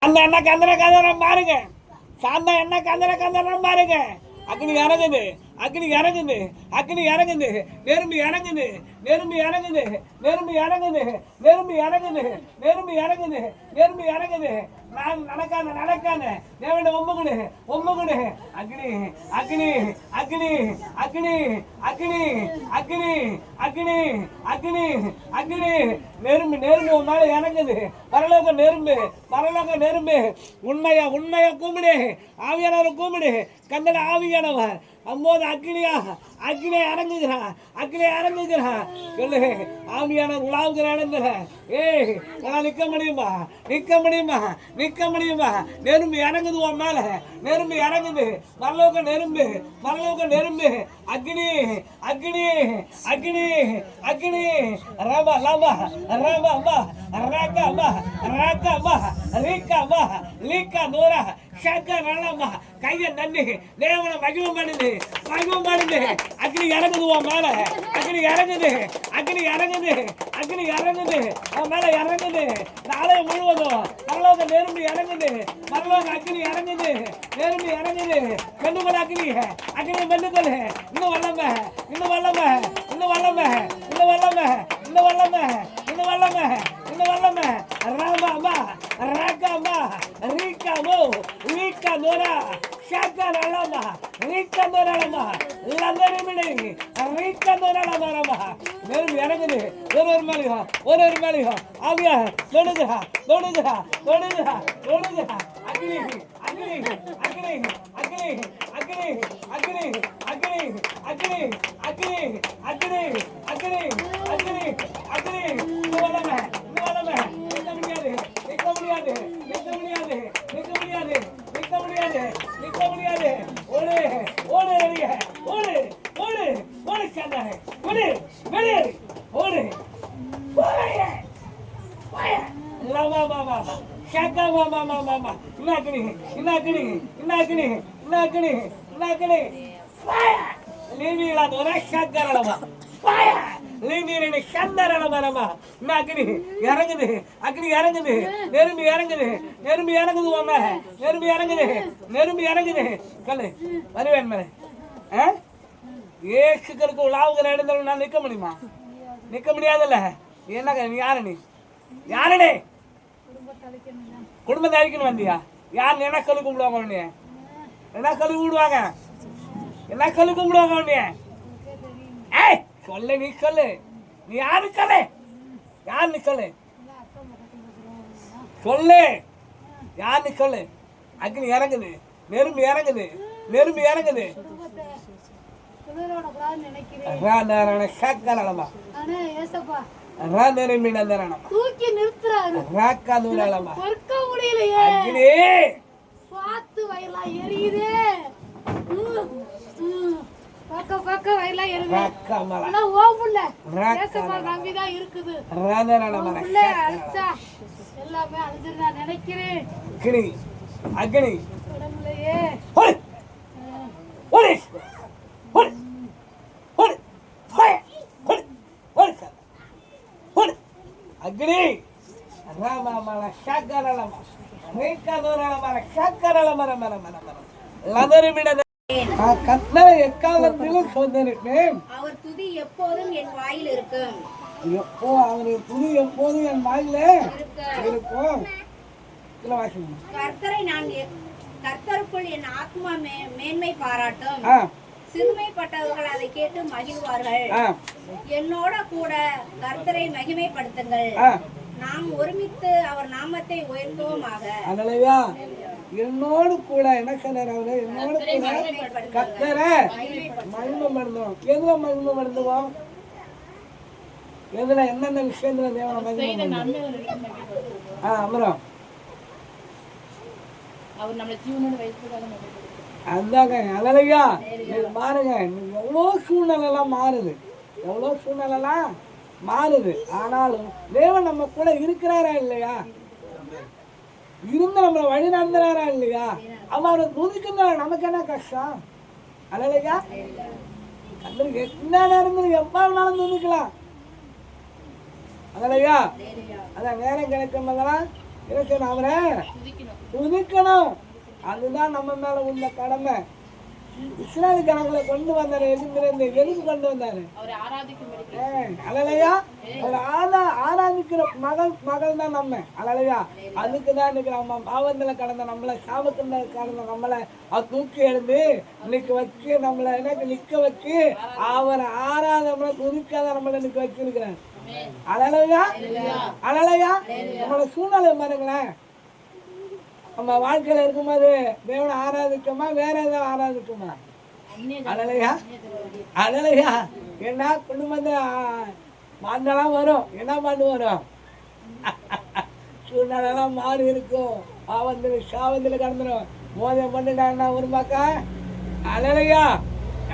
அந்த என்ன கந்தரம் பாருங்க. சாந்தா என்ன கந்தரம் பாருங்க. அக்னி இறங்குது, அக்னி இறங்குது, அக்னி இறங்குது, நெரும்பி இறங்குது, நெரும்பி இறங்குது, நெரும்பி இறங்குது, நெரும்பி இறங்குது, நெரும்பி இறங்குது, நெரும்பி இறங்குது. நான் நடக்காத தேவன ஒம்புகுடு ஒம்புகுடு. அக்னி அக்னி அக்னி அக்னி அக்னி அக்னி அக்னி அக்னி அக்னி நெரும்பு நெரும்பு உன் மேல இறங்குது. பரலோக நெரும்பு, பரலோக நெரும்பு. உண்மையா உண்மையா கூப்பிடு, ஆவியானவர் கூப்பிடு. கந்தன ஆவியானவர் அம்மோது அக்னியா அக்னி இறங்குகிறான், அக்னி இறங்குகிறான். சொல்லு ஆவியானவர் உலாவுகிற இடத்துல நான் நிற்க முடியுமா, நிற்க முடியுமா, நிற்க முடியுமா? நெரும்பு இறங்குது உன் மேல, நெரும்பு இறங்குது. பரலோக நெரும்பு, பரலோக நெரும்பு. அக்னி அக்னி அக்னி அக்னி. ரபா லபா ரபா ராகா ராகா ரீகா லீகா நூரா ஷாக்கா நலமா. கையை நன்னி தேவனை மகிமம் பண்ணுது, மகிமம் பண்ணுது. அக்னி இறங்குது உன் மேல, அக்னி இறங்குது, அக்னி இறங்குது, அக்னி இறங்குது உன் மேல இறங்குது. நாளை முழுவதும் பரலோக நெரும்பி இறங்குது, பரலோக அக்னி இறங்குது, நெரும்பி இறங்குது. பெண்ணுகள் அக்னி அக்னி பெண்ணுகள் இன்னும் வல்லம, இன்னும் வல்லம, இன்னும் வல்லம, இன்னும் வல்லம, இன்னும் வல்லம, இன்னும் வல்லம, இன்னும் வல்லம. ராமா ராகாமா ரீகாமோ ரீகா நோரா ஷாக்கா நலமா ரீகா நோரலமா லந்தரிமினி ரீகா நோரலமா. நெரும்பி இறங்குது. ஒரு மேலையும் ஒரு மேலையும் ஆவியா தொடுதுடா தொடுதுடா தொடுதுடா தொடுதுடா. அக்னி அக்னி அக்னி அக்னி அக்னி அக்னி அக்னி அக்னி அக்னி அக்னி அக்னி அக்னி அக்னி. இன்னும் வல்லம, இன்னும் வல்லம. நிற்க முடியாது, நிற்க முடியாது, நிற்க முடியாது, நிற்க முடியாது, நிற்க முடியாது, நிற்க முடியாது. ஓடு ஓடு வெளியே ஓடு ஓடு ஓடு சாந்தானே ஓடு வெளியே ஓடு ஓடு. லமா மாமா ஷாக்கா மாமா மாமா. இன்னாக்கணி இன்னாக்கணி இன்னாக்கணி இன்னாக்கணி இன்னாக்கணி. லீவிலா நோரா ஷாக்கா நலமா ஃபயர். லீவிரனி கந்தர நலமா. இன்னாக்கணி இறங்குது, அக்னி இறங்குது, நெரும்பி இறங்குது, நெரும்பி இறங்குது உன் மேல, நெரும்பி இறங்குது, நெரும்பி இறங்குது. கல்லு வருவேன் மேலே ஏசுக்கருக்கு உலாவுகிற இடத்துல நான் நிற்க முடியுமா? நிற்க முடியாதுல்ல. என்ன நீ யாரு? நீ யாருனே? குடும்பத்தை அழிக்கணும் வந்தியா? யார் என்ன கழு கும்பிடுவாங்க உடனே? என்ன கழு கும்பிடுவாங்க? என்ன கழு கும்பிடுவாங்க உடனே? ஏய் சொல்லு, நீ சொல்லு, நீ யாரு சொல்லு, யார் நீ சொல்லு, சொல்லு யார் நீ சொல்லு. அக்னி இறங்குது, நெரும்பி இறங்குது, நெரும்பி இறங்குது. தூக்கி நிறுத்துறாரு. பார்த்து வயலாம் எரியுது, பக்க பக்க வயலாம் எரியுது. ஆனா ஓம்புள்ள ஏசப்பா நம்பிதான் இருக்குது. அழிச்சா எல்லாமே அழிஞ்சிரு நான் நினைக்கிறேன். அக்னி அக்னி உடம்புலயே அக்னி ராமமல ஷாக்கரலம ரேக்கதரலம ஷாக்கரலம லதரிமிட. கர்த்தரை எக்காலத்திலும் சோதரிப்பேன். அவர் துதி எப்போதும் என் வாயில் இருக்கும். எப்போ அவருடைய துதி எப்போதும் என் வாயில இருக்கும். கர்த்தருக்குள் என் ஆத்மா மேன்மை பாராட்டும். சிறுமைப்பட்டவர்கள் அதை கேட்டு மகிழ்வார்கள். என்னோட கூட கர்த்தரை மகிமைப்படுத்துங்கள். நாம் ஒருமித்து அவர் நாமத்தை உயர்த்துவோமாக. அல்லேலூயா. என்னோடு கூட என்ன சொன்னார் அவரு? என்னோடு கூட கர்த்தரை மகிமைப்படுத்துவோம். எதுல மகிமைப்படுத்துவோம்? எதுல என்னென்ன விஷயத்துல தேவனை மகிமைப்படுத்துவோம்? அப்புறம் அவர் நம்மளை ஜீவனோட வைத்துக்காக அதாங்க. அல்லேலூயா. நீங்க பாருங்க, எவ்வளோ சூழ்நிலைலாம் மாறுது, எவ்வளோ சூழ்நிலைலாம் மாறுது. ஆனாலும் தேவன் நம்ம கூட இருக்கிறாரா இல்லையா? இருந்து நம்மளை வழி நடந்துறாரா இல்லையா? அவரை துதிக்குங்க. நமக்கு என்ன கஷ்டம்? அல்லேலூயா. என்ன நேரம் எப்ப வேணாலும் துதிக்கலாம். அல்லேலூயா. அதான் நேரம் கிடைக்கும் போதெல்லாம் என்ன செய்யணும்? அவரை துதிக்கணும். அதுதான் நம்ம மேல உள்ள கடமை. இஸ்ரேல் ஜனங்களை கொண்டு வந்தாரு எதுக்கு கொண்டு வந்தாரு? அலலையா, அவர் ஆராதிக்கிற மகள் தான் நம்ம. அலலையா, அதுக்குதான் இன்னைக்கு நம்ம பாவத்துல கடந்த நம்மளை சாபத்துல கடந்த நம்மளை அவர் தூக்கி எழுந்து இன்னைக்கு வச்சு நம்மளை எனக்கு நிக்க வச்சு அவரை ஆராதனை துதிக்காத நம்மளை நிக்க வச்சிருக்கிறார். அலலையா, அலலையா, நம்மளோட சூழ்நிலை பாருங்களேன். நம்ம வாழ்க்கையில இருக்கும்போது தேவனை ஆராதிக்கமா வேற ஏதாவது ஆராதிக்குமா? அழலையா, அழலையா. என்ன குடும்பத்துல மாண்டெல்லாம் வரும், என்ன பாண்டு வரும்? சூழ்நிலாம் மாறி இருக்கும். பாவத்துல சாவத்துல கடந்துடும். மோதம் பண்ணிட்டாங்கன்னா ஒரு பக்கா அழலையா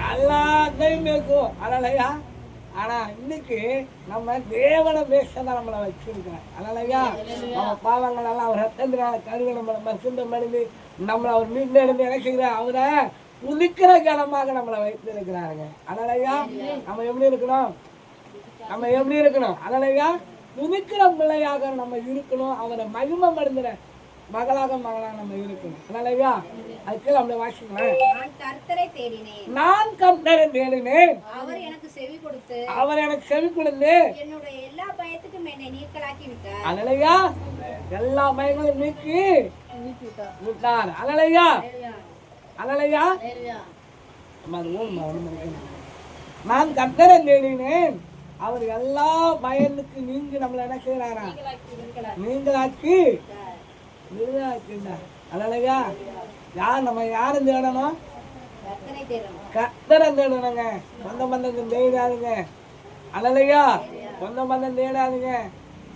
எல்லாத்தையும் இருக்கும். அழலையா. ஆனா இன்னைக்கு நம்ம தேவனை பேசதான் நம்மளை வச்சிருக்கிறேன். அதனாலயா நம்ம பாவங்கள் எல்லாம் அவர் ரத்தத்தினால கருவி நம்மளை மருத்துவம் பண்ணி நம்மளை அவர் மீண்டு எழுந்து இணைக்கிறார். அவரை உதிக்கிற ஜனமாக நம்மளை வைத்திருக்கிறாருங்க. அதனாலயா நம்ம எப்படி இருக்கணும்? நம்ம எப்படி இருக்கணும்? அதனாலயா உதிக்கிற பிள்ளையாக நம்ம இருக்கணும். அவரை மகிமை மருந்துற மகளாக நம்ம இருக்கணும். அதனாலயா அதுக்கு நம்மளை வாசிக்கலாம். நான் கர்த்தரை தேடினேன், அவர் எனக்கு செவி கொடுத்து என்னுடைய எல்லா பயத்துக்கும் என்னை நீக்கலாக்கி விட்டார். அதனாலயா எல்லா பயங்களையும் நீக்கி விட்டார். அதனாலயா, அதனாலயா நான் கர்த்தரை தேடினேன், அவர் எல்லா பயனுக்கு நீங்கி நம்மளை என்ன செய்யறாரா? நீங்களாக்கி விடுதலாக்கிட்டார். அதனாலயா யார் நம்ம யாரும் தேடணும்? கர்த்தரை தேடணுங்க. சொந்த பந்தத்தை தேடாதுங்க. அதனாலயா சொந்த பந்தம் தேடாதுங்க.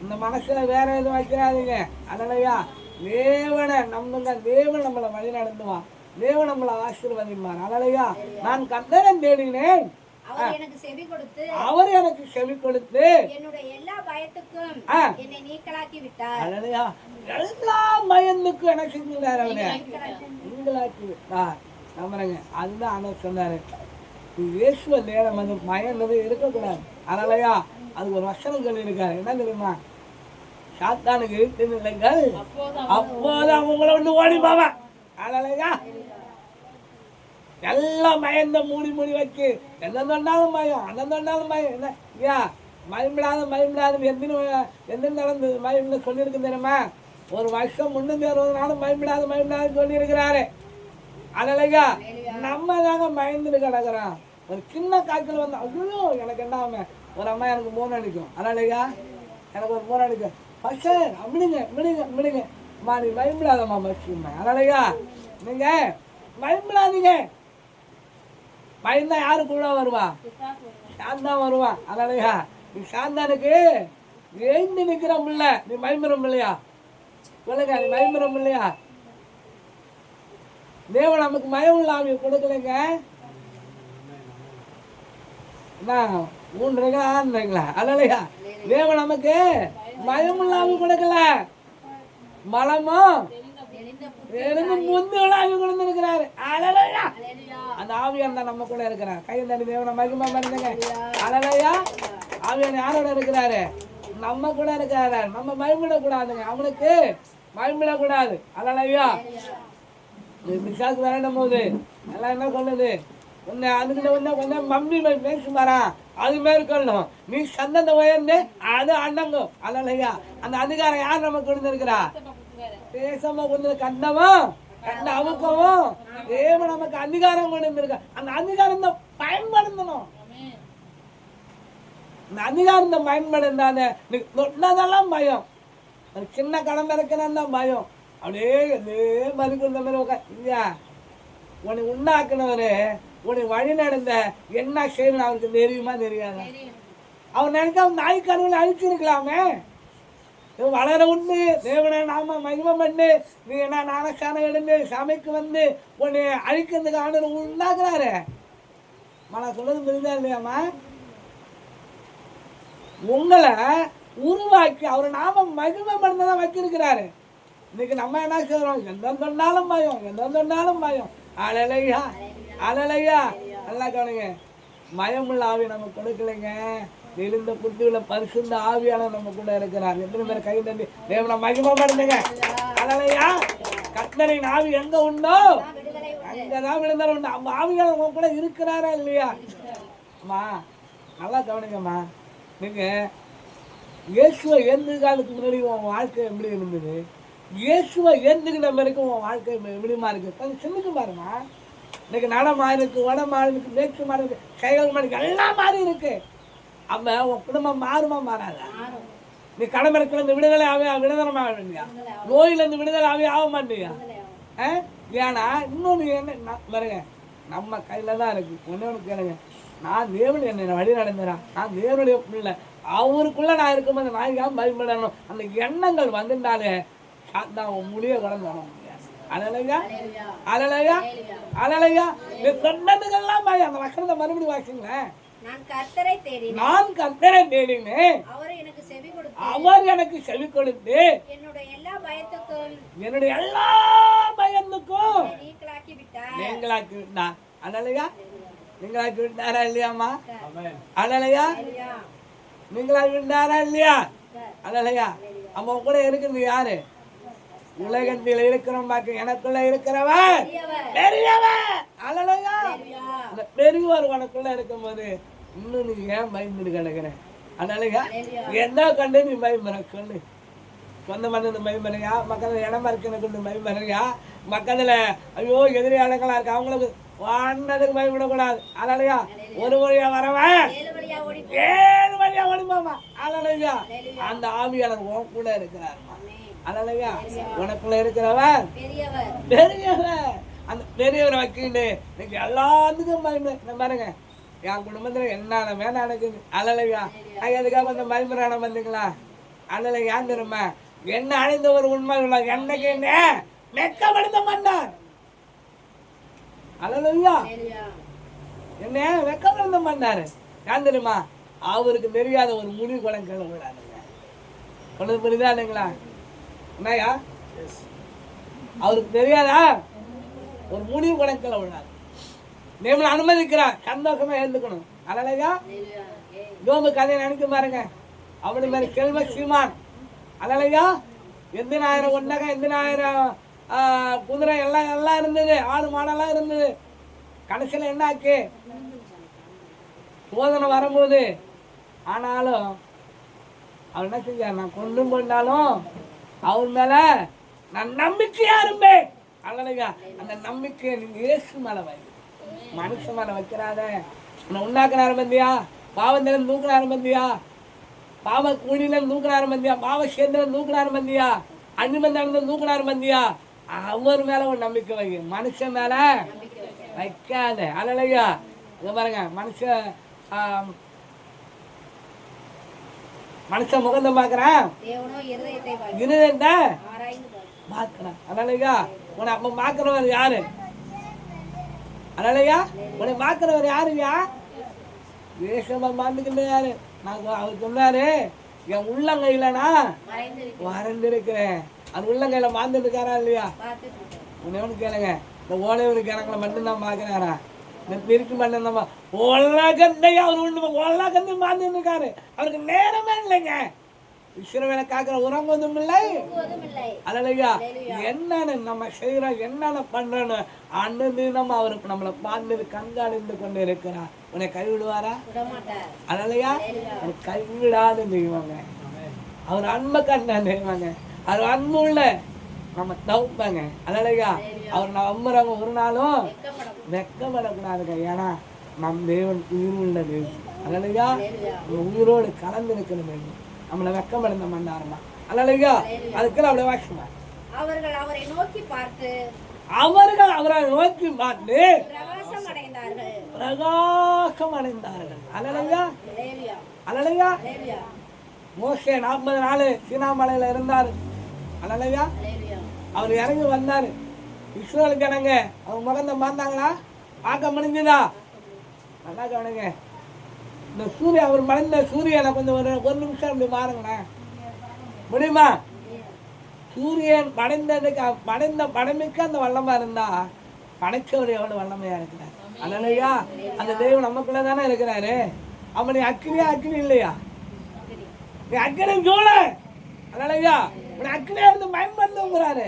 இந்த மனசுல வேற எதுவும் வைக்கிறாதுங்க. அதனாலயா தேவனை நம்ம தேவன் நம்மளை வழி நடந்துவான். தேவன் நம்மளை ஆசீர்வதிப்பார். அதனாலயா நான் கர்த்தரை தேடினேன், அவர் எனக்கு செவி கொடுத்து என்னுடைய எல்லா பயத்துக்கும் என்னை நீக்கலாக்கி விட்டார். அல்லேலூயா. எல்லா பயத்துக்கும் என்ன செஞ்சார்? அவரே நீங்களாக்கி விட்டார். நம்புறேங்க. அதுதான் ஆண்டவர் சொன்னாரு, இயேசுவை நேரம் வந்து பயந்தது இருக்கக்கூடாது. அதனாலயா அதுக்கு ஒரு வசனம் சொல்லி இருக்காரு. என்ன தெரியுமா? சாத்தானுக்கு இழுத்து நில்லுங்கள், அப்போதான் உங்களை வந்து ஓடி போவேன். அதனாலயா எல்லாம் பயந்த மூடி வச்சு என்ன சொன்னாலும் பயம், அண்ணன் சொன்னாலும் பயம். என்ன ஐயா பயப்படாது எந்த நடந்தது பயம்னு சொல்லியிருக்கு தெரியுமா? ஒரு வருஷம் 360 நாளும் பயப்படாது சொல்லியிருக்கிறாரு. அதனாலயா நம்ம தாங்க பயந்துட்டு கிடக்குறோம். ஒரு சின்ன காய்ச்சல் வந்து அவ்வளோ எனக்கு என்ன ஆகும், ஒரு அம்மா எனக்கு 3 அடிக்கும். அதனாலயா எனக்கு ஒரு 3 அடிக்கும். ஃபர்ஸ்ட் விடுங்க அம்மா, நீ பயப்படாதம்மா மச்சுமா. அதனாலயா நீங்க பயப்படாதீங்க. பயந்தா யாரு கூட வருவா? சாந்தான் வருவான். அதனாலயா நீ சாந்தானுக்கு எழுந்து நிக்கிற பிள்ளை, நீ பயமுறம் இல்லையா? சொல்லுங்க, நீ பயமுறம் இல்லையா? தேவன் நமக்கு மயம் உள்ள ஆவியை கொடுக்கலைங்க. என்ன 3 ஆண்டுங்களா? அதனாலயா தேவன் நமக்கு மயம் உள்ள ஆவி கொடுக்கல, மலமும் கொடுத்திருக்கிறாரு. அந்த ஆவியான் தான் நம்ம கூட இருக்கிறார். கையில் தண்ணி தேவனை மகிமை பண்ணுங்க. அலலையா ஆவியான் யாரோட இருக்கிறாரு? நம்ம கூட இருக்கிறாரு. நம்ம பயமிடக்கூடாதுங்க, அவனுக்கு பயமிடக்கூடாது. அலலையா பிசாசு விளையாடும் போது எல்லாம் என்ன சொல்லுது? உன்னை அதுக்கிட்ட கொஞ்சம் மம்மி பேசுமாரா அது மேற்கொள்ளும். நீ சந்தத்தை உயர்ந்து அது அண்ணங்கும். அலலையா அந்த அதிகாரம் யார் நமக்கு கொடுத்திருக்கிறா? பேசாம கொஞ்சம் கண்டவும் கண்ட அவுக்கவும் தேவன் நமக்கு அதிகாரம் கொடுத்திருக்க. அந்த அதிகாரத்தை பயன்படுத்தணும். அந்த அதிகாரத்தை பயன்படுத்தாத நீ தொட்டதெல்லாம் பயம். ஒரு சின்ன கடன் இருக்கிறதா பயம். அப்படியே மறுக்கிற மாதிரி இல்லையா? உன்னை உண்டாக்குனவரு உன்னை வழி நடந்த என்ன செய்யணும் அவருக்கு தெரியுமா தெரியாத? அவர் நினைக்க அவன் நாய் கருவில் அழிச்சிருக்கலாமே. வளர உண்டு தேவனை நாம மகிமை பண்ணு, நீ என்ன நானசானம் எடுந்து சமைக்கு வந்து உன்னை அழிக்கிறதுக்கு ஆண்டவர் உண்டாக்குறாரு. மன சொல்றது புரியுதா இல்லையாமா? உங்களை உருவாக்கி அவரை நாம மகிமை பண்ணதான் வச்சிருக்கிறாரு. இன்னைக்கு நம்ம என்ன செய்யறோம்? எந்த தொண்டாலும் பயம். அலலையா நல்லா கவனிங்க. மயம் உள்ள ஆவி நமக்கு கொடுக்கலைங்க. எழுந்த புத்தியுள்ள பரிசுத்த ஆவியாளர் நம்ம கூட இருக்கிறார். எத்தனை பேர் கை தம்பி தேவனை மகிமைப்படுத்துங்க. அல்லேலூயா. கர்த்தரின் ஆவி எங்க உண்டோ அங்கதான் விழுந்தாலும் உண்டு. அவங்க ஆவியாளர் உங்க கூட இருக்கிறாரா இல்லையா? அம்மா நல்லா கவனிங்கம்மா. நீங்க இயேசுவை ஏந்துக்காதுக்கு முன்னாடி உன் வாழ்க்கை எப்படி இருந்தது, இயேசுவை ஏந்துக்கிட்ட வரைக்கும் உன் வாழ்க்கை எப்படிமா இருக்கு கொஞ்சம் சிந்திச்சு பாருமா. இன்னைக்கு நடமா இருக்கு, வடமா இருக்கு, மேற்கு மாறி இருக்கு, செயல் மாறி எல்லாம் மாறி இருக்கு. அப்ப உன் குடும்பம் மாறுமா மாறாதா? நீ கடமைக்குள்ள இருந்து விடுதலை விடுதலமாக வேண்டியா, நோயில இருந்து விடுதலை ஆக மாட்டியா? ஏன்னா இன்னொன்று என்ன பாருங்க, நம்ம கையில தான் இருக்கு. ஒன்று கேளுங்க, நான் தேவன் என்னை வழி நடந்துறேன், நான் தேவனுடைய பிள்ளை, அவருக்குள்ள நான் இருக்கும்போது நான் ஏன் பயப்படணும்? அந்த எண்ணங்கள் வந்துட்டாலே நான் முடிய கடந்து வர முடியாது. அலலையா அலலையா அலலையா நீ சொன்னதுக்கெல்லாம் அந்த வசனத்தை மறுபடியும் வாசிங்களேன். நான் கர்த்தரை தேடினேன், அவர் எனக்கு செவி கொடுத்து என்னுடைய எல்லா பயத்துக்கும் நீங்களாக்கி விட்டார். அலலையா நீங்களாக்கி விட்டாரா இல்லையாம்மா? அலலையா நீங்களாக்கி விட்டாரா இல்லையா? அலலையா அவன் கூட இருக்கிறது யாரு? உலகத்தில் இருக்கிறோம் பாக்க, எனக்குள்ள இருக்கிறவன் பெரியவன். அலலையா அந்த பெரியவர் உனக்குள்ள இருக்கும் போது இன்னும் நீ ஏன் பயந்துட்டு கிடக்குற? அதனாலயா என்ன கண்டு நீ பயமுற சொல்லு. சொந்த மருந்து பயமுறையா, மக்கள் இடமா இருக்குன்னு பயமுறையா, மக்கள்ல ஐயோ எதிரியாளங்களா இருக்கு அவங்களுக்கு வாண்டதுக்கு பயப்படக்கூடாது. அதனாலயா ஒரு வழியா வரவன் 7 வழியா ஓடிமாமா. அதனாலயா அந்த ஆவியாளர் உன் கூட இருக்கிறாருமா. அதனாலயா உனக்குள்ள இருக்கிறவன் பெரியவன். அந்த பெரியவரை வைக்கிட்டு இன்னைக்கு எல்லாத்துக்கும் பயந்து பாருங்க. என் குடும்பத்துல என்ன வேலை நடக்குது. அலலையா அதுக்காக கொஞ்சம் பயமுறான வந்தீங்களா? அலலை ஏன் தெரியுமா? என்ன அடைந்த ஒரு உண்மை என்னைக்கு என்ன வெக்கப்படுத்த மாட்டார். அலலையா என்ன வெக்கப்படுத்த மாட்டாரு. ஏன் தெரியுமா? அவருக்கு தெரியாத ஒரு முடிவு கூட கேள்வி விடாதுங்க. கொண்டு புரியுதா இல்லைங்களா? என்னையா அவருக்கு தெரியாதா ஒரு முடிவு கணக்கில் விடாது. நம்மளை அனுமதிக்கிறார், சந்தோஷமா எழுந்துக்கணும். அலலையா யோபு கதையை நினைக்க பாருங்க. அப்படி மாதிரி செல்வ சீமான் அலலையா எந்தினாயிரம் ஒன்னகம், எந்தினாயிரம் குதிரை எல்லாம் இருந்தது, ஆடு மாடெல்லாம் இருந்தது. கடைசியில் என்ன ஆச்சு? சோதனை வரும்போது ஆனாலும் அவர் என்ன செஞ்சார்? நான் கொண்டும் கொண்டாலும் அவர் மேல நான் நம்பிக்கையா இருப்பேன். அல்லையா அந்த நம்பிக்கையை நீங்க இயேசு மேல வை, மனுஷ மேல வைக்கிறாத. உன்னை உண்டாக்குனாரு பந்தியா, பாவத்திலிருந்து தூக்குனாரு பந்தியா, பாவ கூடியிலிருந்து தூக்குனாரு பந்தியா, பாவ சேர்ந்து தூக்குனாரு பந்தியா, அன்னிமந்தானது தூக்குனாரு பந்தியா, அவர் மேல ஒரு நம்பிக்கை வை, மனுஷன் மேல வைக்காத. அல்லையா இங்க பாருங்க, மனுஷன் முகத்தை பாக்குறான், இருதயத்தை பாக்குறான். அதனாலயா உன்னை அப்ப பாக்குறவர் யாரு? அதனாலயா உன்னை பாக்குறவர் யாருயா? தேசமா பாந்துக்கிட்டு யாரு? நான் அவர் சொன்னாரு, என் உள்ளங்கையிலனா வறண்டிருக்கிறேன். அது உள்ளங்கையில மாந்துட்டு இருக்காரா இல்லையா? உன்னை கேளுங்க, இந்த ஓலையூர் கிணக்குல மட்டும்தான் பாக்குறாரா? இந்த பிரிக்கு மட்டும்தான் உலகந்தையா அவர் உண்டு உலகந்தை மாந்துட்டு இருக்காரு. அவருக்கு நேரமே இல்லைங்க. இஸ்ரவேலை காக்கிற உறங்குவதும் இல்லை. அல்லையா என்னன்னு நம்ம செய்யறோம், என்னென்ன பண்றோன்னு அண்ணு நம்ம அவருக்கு நம்மளை பார்த்து கண்காணிந்து கொண்டு இருக்கிறார். உன்னை கைவிடுவாரா? அல்லையா கைவிடாது தெய்வாங்க. அவர் அன்பை கண்டான் தெய்வாங்க. அவர் அன்பு உள்ள நம்ம தவிப்பாங்க. அல்லையா அவர் நம்புறவங்க ஒரு நாளும் வெக்கப்படக்கூடாதுங்க. ஏன்னா நம் தேவன் உயிர் உள்ள தேவன். அல்லையா உயிரோடு கலந்து இருக்கணும். நம்மளை வெக்கமடைந்த மன்னாருமா. அல்லையா அதுக்கு அப்படியே வாசிமா. அவர்கள் அவரை நோக்கி பார்த்து பிரகாசம் அடைந்தார்கள். அல்லையா அல்லையா மோசே 40 நாள் சீனாமலையில இருந்தாரு. அல்லையா அவர் இறங்கி வந்தாரு. இஸ்ரவேல் ஜனங்க அவங்க முகத்தை பார்த்தாங்களா? பார்க்க முடிஞ்சுதா? நல்லா கவனிங்க. இந்த சூரியன் அவர் மறைந்த சூரியனை கொஞ்சம் ஒரு நிமிஷம் அப்படி பாருங்களேன், முடியுமா? சூரியன் படைந்த படைமைக்கு அந்த வல்லமா இருந்தா படைச்சவர் எவ்வளவு வல்லமையா இருக்கிறார். அல்லையா அந்த தெய்வம் நமக்குள்ள தானே இருக்கிறாரு. அவன் நீ அக்கினியா அக்கினி இல்லையா? நீ அக்கினி சூழ அதனாலயா உன் அக்கினியா இருந்து பயன்படுத்துங்கிறாரு.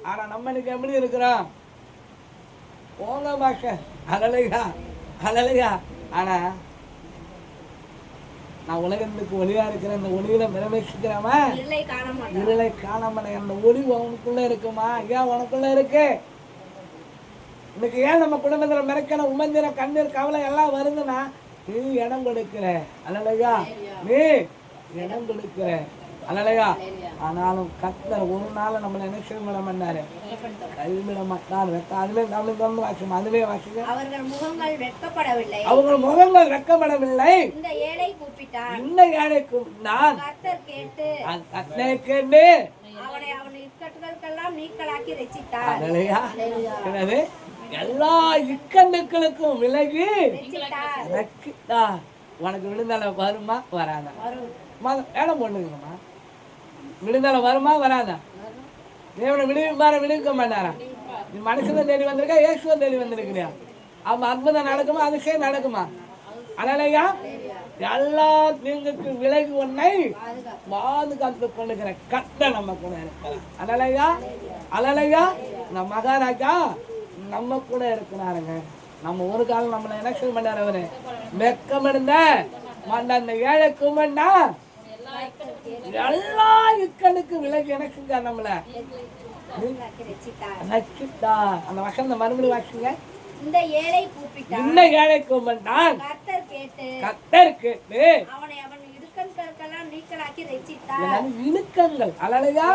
ஆனா நம்ம இன்னைக்கு எப்படி இருக்கிறோம்? போங்க பாக்க அழலையா அழலையா. ஆனா நான் உலகத்துக்கு ஒளியா இருக்கிறேன், இந்த ஒளியில பிரவேசிக்கிறவன் இருளை காணாம. அந்த ஒளி உனக்குள்ள இருக்குமா? ஏன் உனக்குள்ள இருக்கு? இன்னைக்கு ஏன் நம்ம குடும்பத்துல மிரக்கணும் உமந்திர கண்ணீர் கவலை எல்லாம் வருதுன்னா நீ இடம் கொடுக்கிற அழலையா, நீ இடம் கொடுக்கிற அழலையா. ஆனாலும் கர்த்தர் ஒரு நாள் நம்மளை என்ன செய்ய பண்ணாரு? கைவிட மாட்டார். அதுவே நம்மளுக்கு வந்து வாசிக்கும், அதுவே வாசிக்க. அவர்கள் முகங்கள் வெட்கப்படவில்லை, அவங்க முகங்கள் வெட்கப்படவில்லை. இந்த ஏழை கூப்பிட்டான், இந்த ஏழை கூப்பிட்டான். கர்த்தர் கேட்டு கர்த்தரை கேட்டு அவனை அவன் இக்கட்டுகளுக்கெல்லாம் நீக்கலாக்கி ரட்சித்தார். அழலையா. என்னது? எல்லா இக்கண்டுகளுக்கும் விலகி ரட்சித்தார். உனக்கு விழுந்தால வருமா வராதா? வேலை பண்ணுங்கம்மா. விழுந்தால வருமா வராதா? தேவனை விடுவிப்பார விடுவிக்க மாட்டாரா? நீ மனுஷனை தேடி வந்திருக்கா, இயேசுவை தேடி வந்திருக்கிறியா? அவன் அற்புதம் நடக்குமா? அதிசயம் நடக்குமா? அழலையா. எல்லா தீங்குக்கு விலகி உன்னை பாதுகாத்து கொண்டுக்கிற கர்த்தர் நம்ம கூட இருக்கிறார். அழலையா அழலையா. இந்த மகாராஜா நம்ம கூட இருக்கிறாருங்க. நம்ம ஒரு காலம் நம்மளை என்ன செய்ய மாட்டார்? அவரு வெக்கமிருந்த மாண்டா இந்த ஏழை குமண்டா எல்லா இக்கனுக்கு விலகி எனக்கு நம்மள ரட்சித்தார். அந்த வசந்த மறுபடியும் வாசிங்க. இந்த ஏழை கூப்பிட்டான், இந்த ஏழை குமண்டான். கர்த்தர் கேட்டு அவனை அவன் இடுக்கண்களுக்கெல்லாம் நீக்கலாக்கி ரட்சித்தார். இடுக்கங்கள் அழலையா.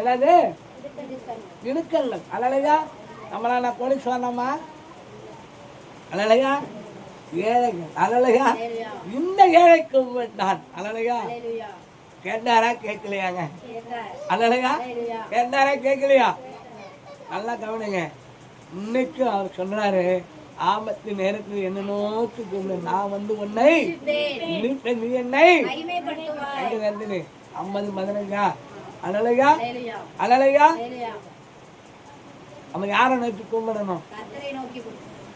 என்னது இடுக்கங்கள் அழலையா? நம்மளா நான் போலீஸ் வரணுமா? அழலையா. ஏழைகள் அழலையா. இந்த ஏழைக்கு நான் அழலையா. கேட்டாரா கேட்கலையாங்க? அழலையா. கேட்டாரா கேட்கலையா? நல்லா கவனிங்க. இன்னைக்கு அவர் சொல்றாரு, ஆபத்து நேரத்தில் என்ன நோக்கி கூப்பிடு, நான் வந்து உன்னை நீ என்னை 50-15 அழலையா அழலையா. அவன் யாரை நோக்கி கூப்பிடணும்?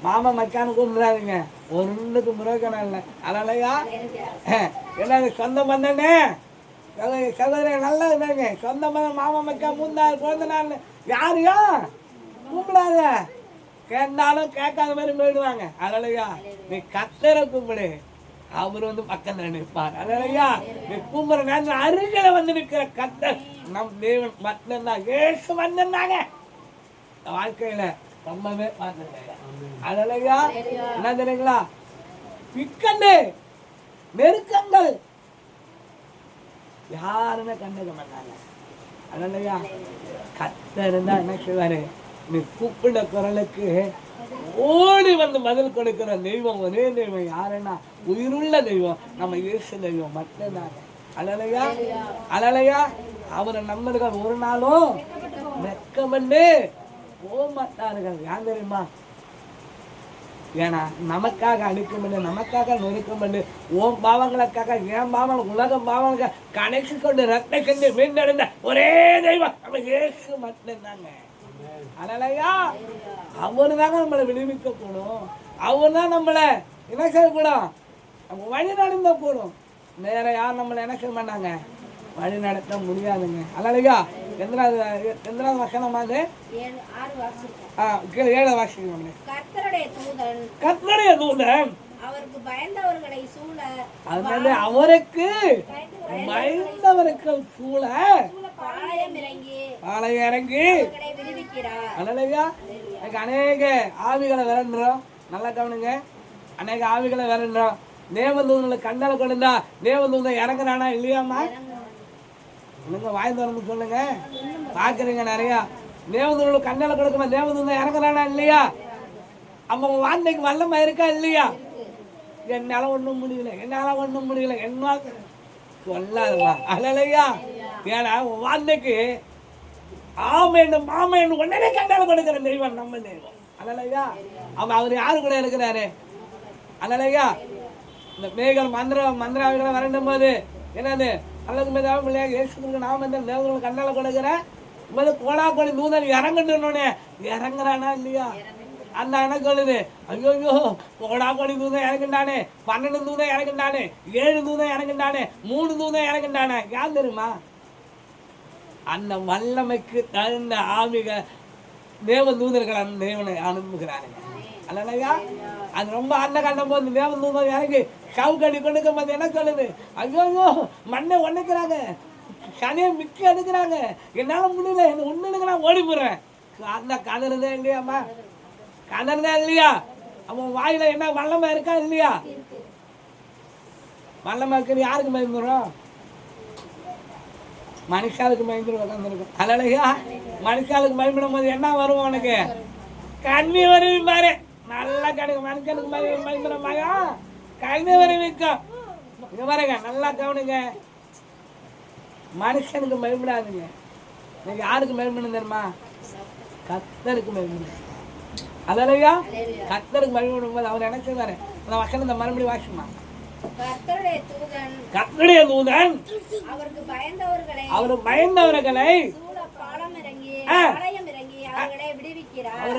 மாமா மக்கான்னு கூப்பிடாதீங்க, ஒன்றுக்கு முருகனம் இல்லை. அழலையா. என்ன சொந்த பந்தனே சகோதரி நல்லா இருந்தாங்க. சொந்த பந்தம் மாமா மக்கா மூந்தாள் குழந்தை நாள் யாரையா கூப்பிடாத. கேட்டாலும் கேட்காத மாதிரி போயிடுவாங்க. அழலையா. நீ கர்த்தரை கூப்பிடு, அவர் வந்து பக்கத்துல நிற்பார். அழலையா. நீ கூப்பிடுற நேரத்தில் அருகில வந்து நிற்கிற கர்த்தர் நம் தேவன் மட்டும்தான். ஏசு வந்திருந்தாங்க வாழ்க்கையில ரொம்பவே பார்த்துருக்காங்க. அழலையா. என்ன தெரியுங்களா? இக்கண்டு நெருக்கங்கள் யாருமே கண்டுக்க மாட்டாங்க. அழலையா. கர்த்தர் இருந்தா என்ன செய்வாரு? நீ கூப்பிட குரலுக்கு ஓடி வந்து பதில் கொடுக்கிற தெய்வம் ஒரே தெய்வம் யாருன்னா உயிருள்ள தெய்வம் நம்ம இயேசு தெய்வம் மட்டும்தாங்க. அழலையா அழலையா. அவரை நம்பர்கள் ஒரு நாளும் வெட்கப்பட்டு போக மாட்டார்கள். ஏன் தெரியுமா? ஏன்னா நமக்காக அழிக்கப்பட்டு நமக்காக நொறுக்கப்பட்டு ஓம் பாவங்களுக்காக என் பாவங்கள் உலக பாவங்களுக்காக கணக்கு கொண்டு ரத்த கண்டு மீண்டடைந்த ஒரே தெய்வம் நம்ம இயேசு மட்டும்தாங்க. அழலையா. அவரு தாங்க நம்மளை விடுவிக்க கூடும். அவர் தான் நம்மளை என்ன செய்யக்கூடும்? நம்ம வழி நடந்த கூடும். வேற யாரும் நம்மளை என்ன செய்ய மாட்டாங்க? வழி நடத்த முடியாதுங்க. அழலையா. எத்தனாவது வசனம் அது? 7 வாசிக்கணும். கர்த்தருடைய தூதன் அவருக்கு பயந்தவர்களை சூழ, அதனால அவருக்கு பயந்தவர்கள் சூழ பாளையம் இறங்கி அழலையா. அநேக ஆவிகளை விரண்டுறோம். நல்லா கவனிங்க. அநேக ஆவிகளை விரண்டுறோம். தேவதூதனுக்கு கண்டலை கொண்டுந்தா தேவதூதன் இறங்குறானா இல்லையாமா? நீங்க வாய் திறந்து சொல்லுங்க. பாக்குறீங்க நிறையா. தேவதூதனுக்கு கண்டலை கொடுக்கணும். தேவதூதன் இறங்குறானா இல்லையா? அவன் வார்த்தைக்கு வல்லமா இருக்கா இல்லையா? என்னால ஒண்ணும் முடியல, என்னால ஒண்ணும் முடியல, என்ன சொல்லாதுமா. அழலையா. ஏன்னா வார்த்தைக்கு ஆமேன்னு மாமேன்னு உடனே கண்டலை கொடுக்கிற தெய்வம் நம்ம தெய்வம். அழலையா. அவர் யாரு கூட இருக்கிறாரு? அழலையா. இந்த மேகல் மந்திராவிகளை வரண்டும் போது என்னது? அல்லது மேதாவும் பிள்ளையாக இயேசுக்கு நாம இந்த தேவங்களுக்கு கண்ணால கொடுக்குற கோலா கோடி தூதன் இறங்கணுன்னே இறங்குறானா இல்லையா? அந்த என்ன சொல்லுது, ஐயோ கோடா கோடி தூதம் இறங்குண்டானே, 12 தூதம் இறங்குண்டானே, 7 தூதம் இறங்குண்டானே, 3 தூதம் இறங்குண்டானே. யார் தெரியுமா? அந்த வல்லமைக்கு தகுந்த ஆவிக தேவ தூதர்கள் அந்த தேவனை அனுப்புகிறாருங்க. அல்லையா? அது ரொம்ப அந்த கண்டம் போது தேவ தூதம் இறங்கி சவுக்கடி கொடுக்கும் போது என்ன சொல்லுது, ஐயோ மண்ணை ஒன்றுக்கிறாங்க, சனியை மிக்க எடுக்கிறாங்க, என்னால் முடியல, என்ன ஒன்றுக்கு நான் ஓடி போடுறேன். அந்த கதறுதே இல்லையாம்மா? கதறுதா இல்லையா? அவன் வாயில என்ன வல்லமை இருக்கா இல்லையா? வல்லமை இருக்கிறது யாருக்கு பயந்துடும்? மனுஷாளுக்கு பயந்துடும் உட்காந்துருக்கும். அல்லையா? மனுஷாளுக்கு பயப்படும் போது என்ன வரும் உனக்கு? கண்ணி வரும் பாரு, நல்லா கிடைக்கும். மனுஷனுக்கு பயந்துடும் மகா, கண்ணி வரும் நிற்கும். இங்க பாருங்க, நல்லா கவனிங்க. மனுஷனுக்கு பயப்படாதுங்க. நீங்க யாருக்கு பயப்படணும் தெரியுமா? கர்த்தருக்கு பயப்படணும். அதலையா? கர்த்தருக்கு பயப்படும் போது அவர் என்ன செய்வாரு? அந்த வசனத்தை மறுபடியும் வாசிக்குமா? கர்த்தருடைய தூதன் அவருக்கு பயந்தவர்களை அவரை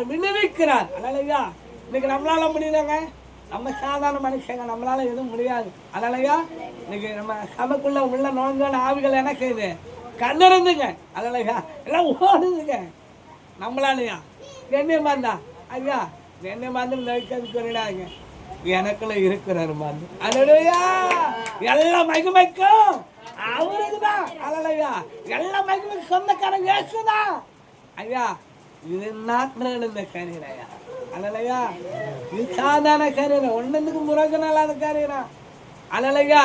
விடுவிக்கிறார். அதலையா? இன்னைக்கு நம்மளால முடியலங்க. நம்ம சாதாரண மனுஷங்க, நம்மளால எதுவும் முடியாது. அதனாலயா இன்னைக்கு நம்ம சபைக்குள்ள உள்ள நோய்கள் ஆவிகள் என்ன செய்யுது? கண்ணறிந்துங்க. அதனாலயா எல்லாம் ஓடுதுங்க. நம்மளாலயா கண்ணியமா இருந்தா ஐயா கண்ணியமா இருந்து நோய்க்கு வரிடாங்க. எனக்குள்ள இருக்கிறாரு மாதிரி. அதனாலயா எல்லா மகிமைக்கும் அவருக்குதான். அதனாலயா எல்லா மகிமைக்கும் சொந்தக்காரங்க ஏசுதான். ஐயா இது நாட்டில் இந்த கரீரையா. அலலையா இது சாதாரண கரீரை, ஒன்றுக்கு முறைக்கு இல்லாத கரீரா. அலலையா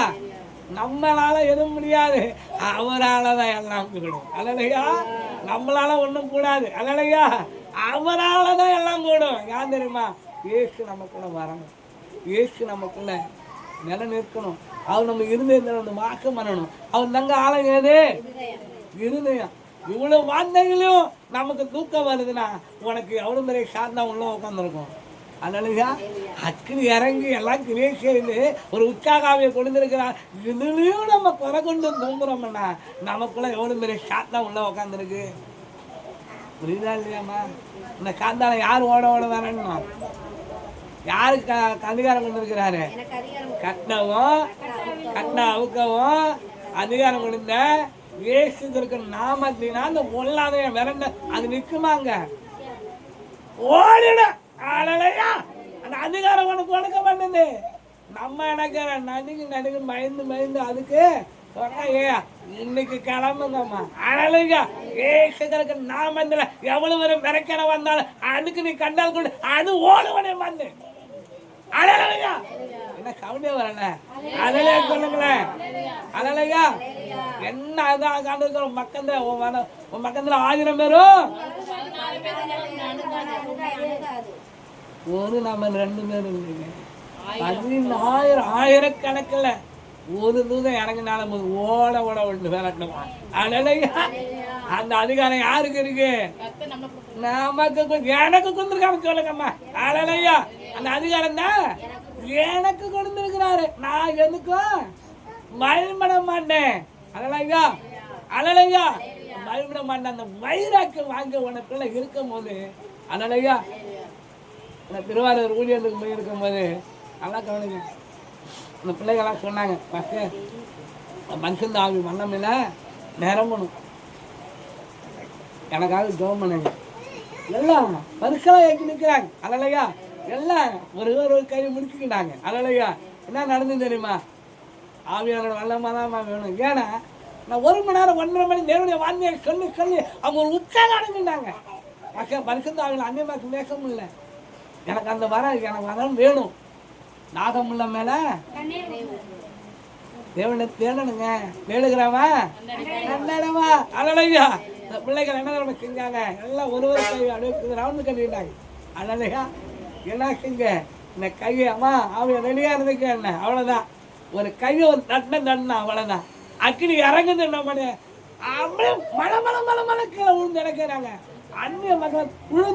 நம்மளால எதுவும் முடியாது, அவரால் தான் எல்லாம் கூடும். அலலையா நம்மளால ஒன்றும் கூடாது. அலலையா அவரால் தான் எல்லாம் கூடும். யார் தெரியுமா? இயேசு நமக்குள்ள வரணும், இயேசு நமக்குள்ள நிலை நிற்கணும். அவர் நம்ம இருந்ததில் வந்து மாற்றம் பண்ணணும். அவர் தங்க ஆளுங்க ஏது இருதயம். இவ்வளவு வார்த்தைகளையும் நமக்கு தூக்கம் வருதுன்னா உனக்கு எவ்வளவு பெரிய சாந்தம் உள்ள உட்காந்துருக்கும். அதனாலயா அக்கினி இறங்கி எல்லாம் கிரியை செய்து ஒரு உற்சாகாவியை கொடுத்துருக்கிறார். இதுலயும் நம்ம குறை கொண்டு தூங்குறோம்னா நமக்குள்ள எவ்வளவு பெரிய சாந்தம் உள்ள உட்காந்துருக்கு. புரியுதா இல்லையாம்மா? இந்த சாந்தால யார் ஓட வரணும்? யாருக்கு அதிகாரம் கொண்டிருக்கிறாரு? கட்டவும் கட்ட அவுக்கவும் அதிகாரம் கொடுத்த இயேசுக்கு நாமத்தினா அந்த பொல்லாதைய விரண்ட அது நிற்குமாங்க, ஓடிடும். அந்த அதிகாரம் உனக்கு கொடுக்க மாட்டேது. நம்ம நினைக்கிற நடுங்கு பயந்து அதுக்கு இன்னைக்கு கிளம்புங்கம்மா. அழலுங்க ஏசுக்கு நாமத்துல எவ்வளவு ஒரு விரைக்கிற வந்தாலும் அதுக்கு நீ கண்டால் கொண்டு அது ஓடுவனே வந்து. அழலுங்க என்ன கவனியா வரல? அதலே சொல்லுங்களேன். அழலையா என்ன அதான் காண்ட மக்கள் உன் பக்கத்துல 1000 பேரும் ஒரு நம்ம 2 பேரும் இல்லைங்க. 10000 ஆயிரக்கணக்கில் ஒரு தூதம் இறங்கினாலும் ஓட ஒன்று விரட்டணும். அழலையா அந்த அதிகாரம் யாருக்கு இருக்கு? நமக்கு எனக்கு கொடுத்துருக்காம சொல்லுங்கம்மா. அழலையா அந்த அதிகாரம் தான் எனக்கு கொடுத்துருக்கிறாரு. நான் எதுக்கும் பயப்பட மாட்டேன். அழலையா அழலையா பயப்பட மாட்டேன். அந்த வைராக்கியம் வாங்க உனக்குள்ள இருக்கும் போது அழலையா அந்த திருவாரூர் ஊழியர்களுக்கு போய் இருக்கும் போது நல்லா கவனிங்க. அந்த பிள்ளைகள்லாம் சொன்னாங்க, ஃபஸ்ட்டு மனுஷன் ஆவி மன்னமில்ல நிரம்பணும், எனக்காக ஜோம் பண்ணுங்க. எல்லாம் பரிசெல்லாம் ஏற்றி நிற்கிறாங்க. அழலையா எல்லாம் ஒரு கை முடிச்சுக்கிட்டாங்க. அழலையா என்ன நடந்து தெரியுமா? ஆவியானோட வல்லமாக தான் வேணும். ஏன்னா நான் 1 மணி நேரம் 1.5 மணி நேருடைய வார்த்தையை சொல்லி அவங்க ஒரு உற்சாகம் அடைஞ்சிட்டாங்க. மக்கள் பரிசுத்த ஆவியில் அந்நிய மக்கள் பேசவும் இல்லை. எனக்கு அந்த எனக்கு வரம் வேணும். நாகம் உள்ள மேல தேவனை தேடணுங்க. தேடுகிறவா நண்டடவா. அழலையா இந்த பிள்ளைகள் என்ன நம்ம செஞ்சாங்க? எல்லாம் ஒரு கை அடுத்து ரவுண்டு கட்டிட்டாங்க. அழலையா என்ன செஞ்ச? இந்த கையை அம்மா அவங்க ரெடியா இருந்துக்க என்ன அவ்வளோதான். ஒரு கையை ஒரு தட்டினா அவ்வளோதான். அக்கினி இறங்குது. என்ன பண்ண அப்படியே மலை கீழே விழுந்து இறக்கிறாங்க. அந்நிய மக்களை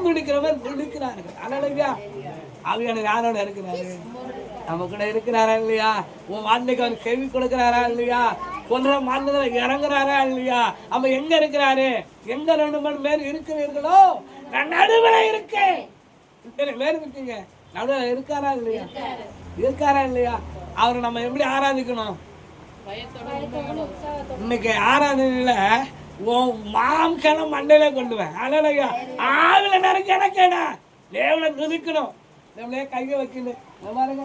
துடிக்கிறவர் துடிக்கிறார்கள். அழலையா ஆவியான யாரோட இருக்கிறாரு? நம்ம கூட இருக்கிறாரா இல்லையா? உன் வார்த்தைக்கு அவர் செவி கொடுக்கிறாரா இல்லையா? கொன்ற மாநிலத்தில் இறங்குறாரா இல்லையா? அவன் எங்க இருக்கிறாரு? எங்க 2 3 பேர் இருக்கிறீர்களோ நான் நடுவில் இருக்கேன். வேணுங்க நடுவில் இருக்காரா இல்லையா? இருக்காரா இல்லையா? அவரை நம்ம எப்படி ஆராதிக்கணும்? இன்னைக்கு ஆராதனையில மாம்சனம் மண்டையில கொண்டுவேன். அழலையா ஆவில நிறைய எனக்கேடா தேவனை துதிக்கணும். நம்மளே கையை வைக்கணும் பாருங்க.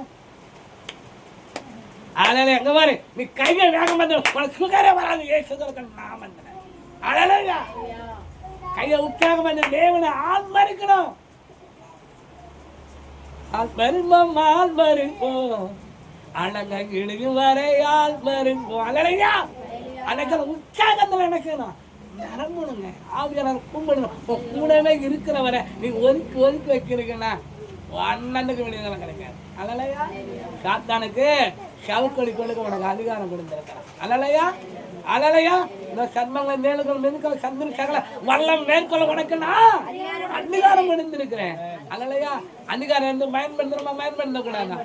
அழலை எங்க பாரு, நீ கையை வேகம் வந்து உனக்கு சுகரே வராது. ஏசுகிறேன் நான் வந்தேன். அழலையா கையை உற்சாகம் வந்து தேவனை ஆத்மரிக்கணும். ஆத்மருப்போம் ஆத்மருப்போம் அழக இழுகு வரை ஆத்மருப்போம். அழலையா அழகிற உற்சாகத்தில் நினைக்கணும். நரம்புணுங்க ஆவியாளர் கும்பிடணும். கூடவே இருக்கிறவரை நீ ஒதுக்கி ஒதுக்கி வைக்கிறீங்கன்னா அண்ணனுக்கு வெளியே கிடைக்காது. அழலையா சாத்தானுக்கு சவுக்கொடி கொடுக்க உனக்கு அதிகாரம் கொடுத்திருக்கிறான். அழலையா அழலையா இந்த சர்மங்களை மேலுக்கள் மெதுக்கள் சந்திர சகல வல்லம் மேற்கொள்ள உனக்குன்னா அதிகாரம் கொடுத்திருக்கிறேன். அழலையா அதிகாரம் இருந்து பயன்படுத்த கூடாதா?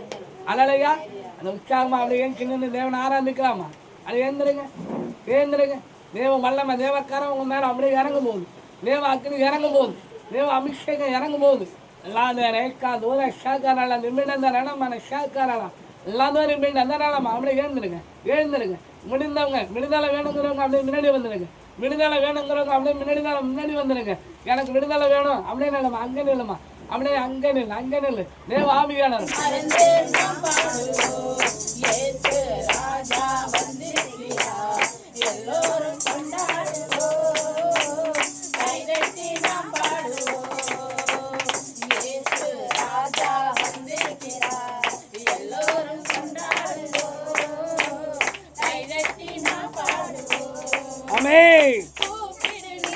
அழலையா அந்த உற்சாகமா அப்படி ஏன் சின்ன தேவனை ஆராதிக்கலாமா? அது ஏந்திருங்க ஏந்திருங்க. தேவ வல்லமை தேவக்காரன் உங்க மேல அப்படியே இறங்கும் போகுது. தேவ அக்னி இறங்கும் போகுது. தேவ அபிஷேகம் இறங்கும் போகுது. எல்லா ரேக்கா தூர ஷாக்காரலாம் நிமிடம் ரணமான ஷாக்காரலாம் எல்லா நிமிடம் அந்த நாளமா அப்படியே எழுந்துருங்க எழுந்துருங்க. முடிந்தவங்க விடுதலை வேணுங்கிறவங்க அப்படியே முன்னாடி வந்துடுங்க. விடுதலை வேணுங்கிறவங்க அப்படியே முன்னாடி வந்துடுங்க. எனக்கு விடுதலை வேணும் அப்படியே நிலமா அங்கே நிலமா அப்படியே அங்கே நில்லு தேவ ஆவியாளர்.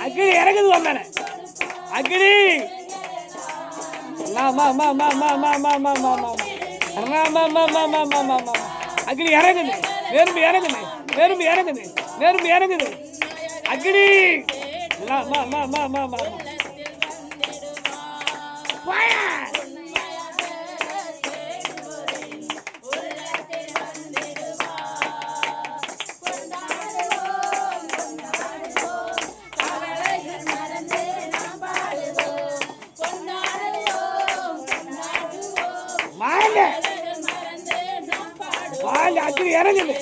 அக்னி இறங்குது வந்தானே அக்னி அக்னி இறங்குது நெரும்பு இறங்குது நெரும்பு இறங்குது நெரும்பு இறங்குது அக்னி அக்னி இறங்குது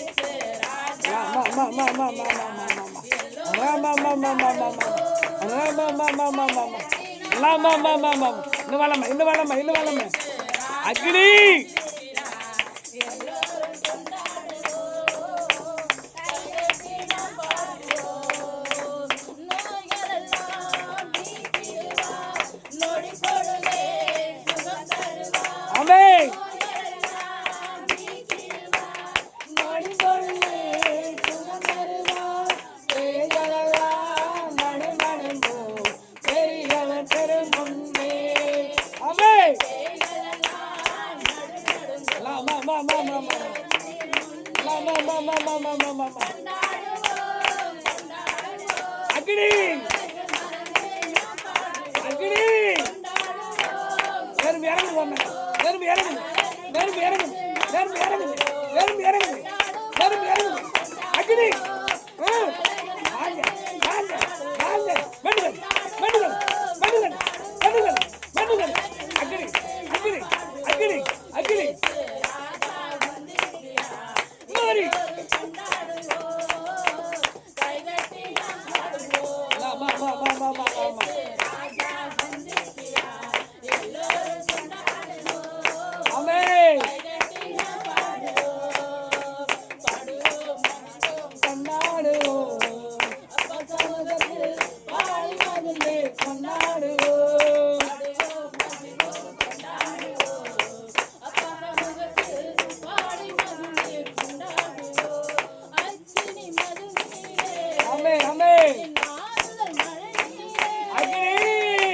இன்னும் அக்னி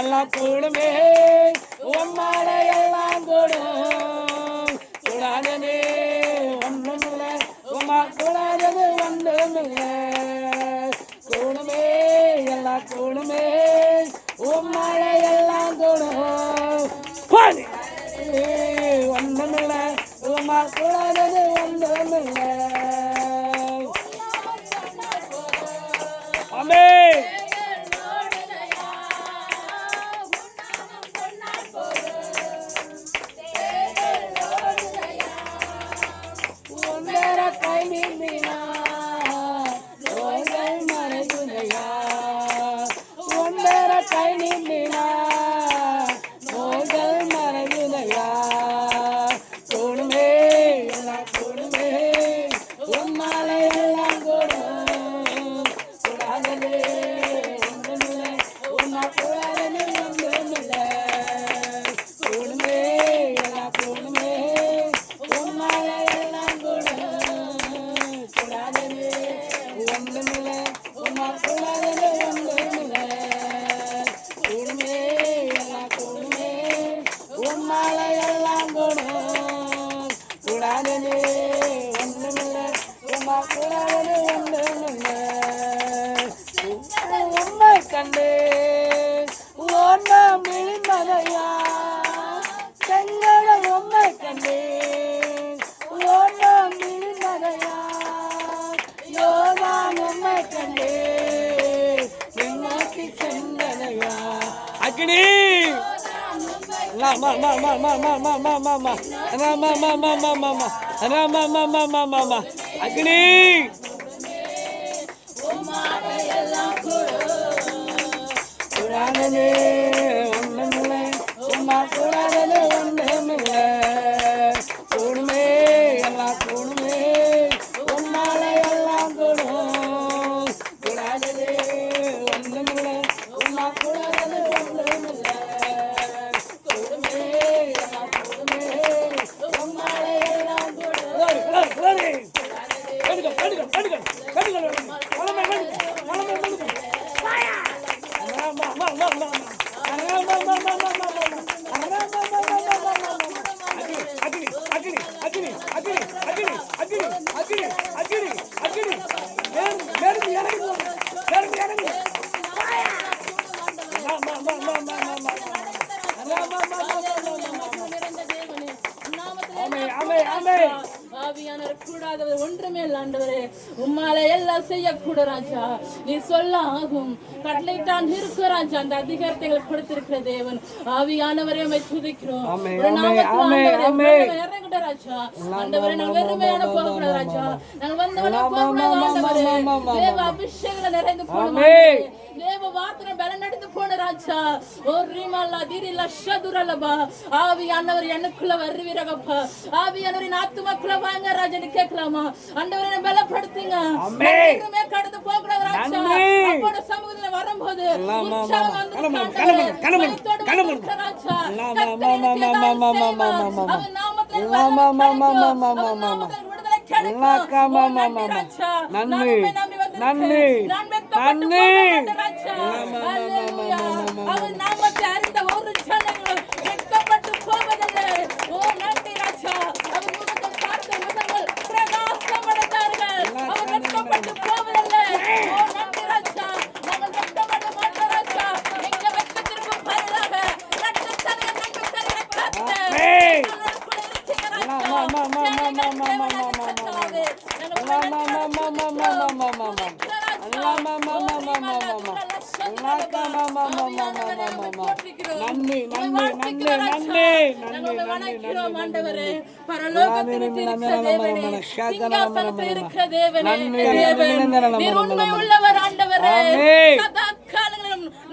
எல்லாம் கூடுமே உம்மால எல்லாம் கூடும் கூடாதே ஒன்றுமில்ல உமா கூடாதது ஒன்றுமில்ல கூடுமே எல்லாம் கூடுமே உம்மால எல்லாம் கூடும் ஒன்றுமில்ல உமா கூடாதது ஒன்றுமில்ல. ஆமென். ஒன்றுமே இல்லை ஆண்டவரே, உம்மால எல்லாம் செய்யக்கூட ராஜா. நீ சொல்ல ஆகும், கட்டளையிட்டான் இருக்க ராஜா. அந்த அதிகாரத்தை எங்களுக்கு கொடுத்திருக்கிற தேவன் ஆவியானவரே உம்மை துதிக்கிறோம். இறங்கிட்ட ராஜா. ஆண்டவரே நாங்க வெறுமையான போகக்கூடாது ராஜா. நாங்க வந்தவனா போகக்கூடாது ஆண்டவரே. தேவ அபிஷேகம் நிறைந்து போகணும். தேவ வார்த்தை பலன் எடுத்து போன ராஜா. ஓ ரீமல்லா திரில ஷதுரலபா. ஆவியானவர் எனக்குள்ள வருவீரகப்பா. ஆவியானவரின் ஆத்துமாக்குள்ள வாங்க ராஜான்னு கேட்கலாமா? ஆண்டவரை பலப்படுத்துங்க. ஆமென். கடந்து போகக்கூடாது ராஜா. அப்போட சமூகத்துல வரும்போது உற்சாகம் வந்து அவன் நாமத்தில் விடுதலை கிடைக்கும். நன்றி நன்றி நன்றி. அவன் நாமத்தை அறிந்த ஒரு ஜனங்களும் வெட்கப்பட்டு போவதில்லை. ஓ நன்றி ராஜா. அவன் முகத்தை பார்த்த முகங்கள் பிரகாசம் அடைந்தார்கள். அவன் வெட்கப்பட்டு போவதில்லை. ஓ நன்றி ராஜா. நாங்கள் வெட்கப்பட மாட்டோம் ராஜா. எங்க வெட்கத்திற்கு பதிலாக நட்சத்திரம்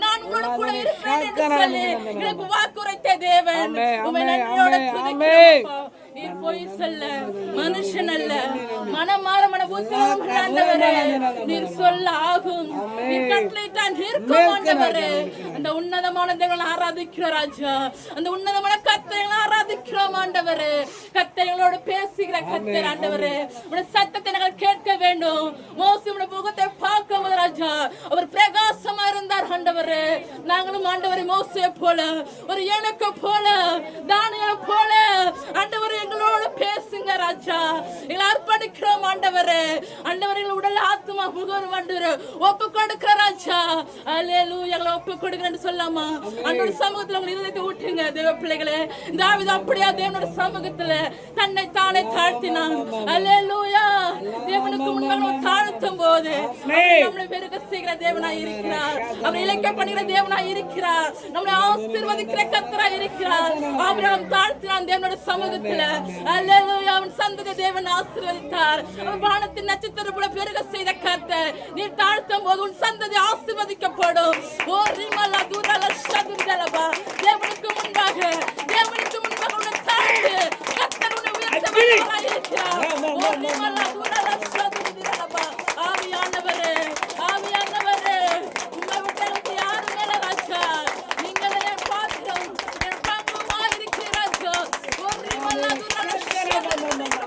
நான் உங்களோட கூட இருப்பேன் என்று சொல்லி எனக்கு வாக்குரைத்த தேவன். உம்மை நன்றியோட துதிக்கிறோம். நீர் பொய் சொல்ல மனுஷன் அல்ல, மனமாற மன புத்திரம் ஆண்டவரே. நீர் சொல்ல ஆகும். நீர் கட்டளையிட்டா நிற்கும் ஆண்டவரே. அந்த உன்னதமான தேவனை ஆராதிக்கிறோம் ராஜா. அந்த உன்னதமான கர்த்தரை ஆராதிக்கிறோம் ஆண்டவரே. கர்த்தர்களோட பேசுகிற கர்த்தர் ஆண்டவரே, உடைய சத்தத்தை நாங்கள் கேட்க வேண்டும். மோசேயுடைய முகத்தை பார்க்கும் ராஜா, அவர் பிரகாசமா இருந்தார் ஆண்டவரே. நாங்களும் ஆண்டவரை மோசே போல, ஒரு எனக்கு போல, தானியா போல ஆண்டவரே எங்களோட பேசுங்க ராஜா. எங்களை அர்ப்பணிக்கிறோம் ஆண்டவரே. ஆண்டவரே உடல் ஆத்மா முகர் ஆண்டவரே ஒப்பு கொடுக்க ராஜா. அல்லேலூயா. எங்களை ஒப்பு கொடுக்கிறேன்னு சொல்லாமா? ஆண்டவருடைய சமூகத்துல உங்க இதயத்தை ஊற்றுங்க தேவ பிள்ளைகளே. தாவீது அப்படியா தேவனுடைய சமூகத்துல தன்னை தானே தாழ்த்தினான். அல்லேலூயா. தேவனுக்கு முன்பாக தாழ்த்தும் போது நம்மளை பெருக செய்கிற தேவனாய் இருக்கிறார். அவரை இலக்க பண்ணுகிற தேவனாய் இருக்கிறார். நம்மளை ஆசீர்வதிக்கிற கர்த்தராய் இருக்கிறார். ஆபிரகாம் தாழ்த்தினான் தேவனுடைய சமூகத்துல. அல்லேலூயா. அவன் சந்ததி தேவன் ஆசீர்வதித்தார். அவன் வானத்தின் நட்சத்திரம் போல பெருக செய்த கர்த்தர். நீ தாழ்த்தும் போது உன் சந்ததி ஆசீர்வதிக்கப்படும். ஓ ரிமலா துரல ஷதுந்தலபா. தேவனுக்கு முன்பாக உன்னை தாழ்த்து கர்த்தர் உன்னை உயர்த்தவராய் இருக்கிறார். ஓ ரிமலா துரல ஷதுந்தலபா. ஆவியானவரே, ஆவியானவரே, உம்மை விட்டு எனக்கு யாரும் இல்லை ராஜா. நீங்களே என் பாத்திரம், என் பங்குமாய் இருக்கிறார்கள். ஓ ரிமலா துரல ஷதுந்தலபா.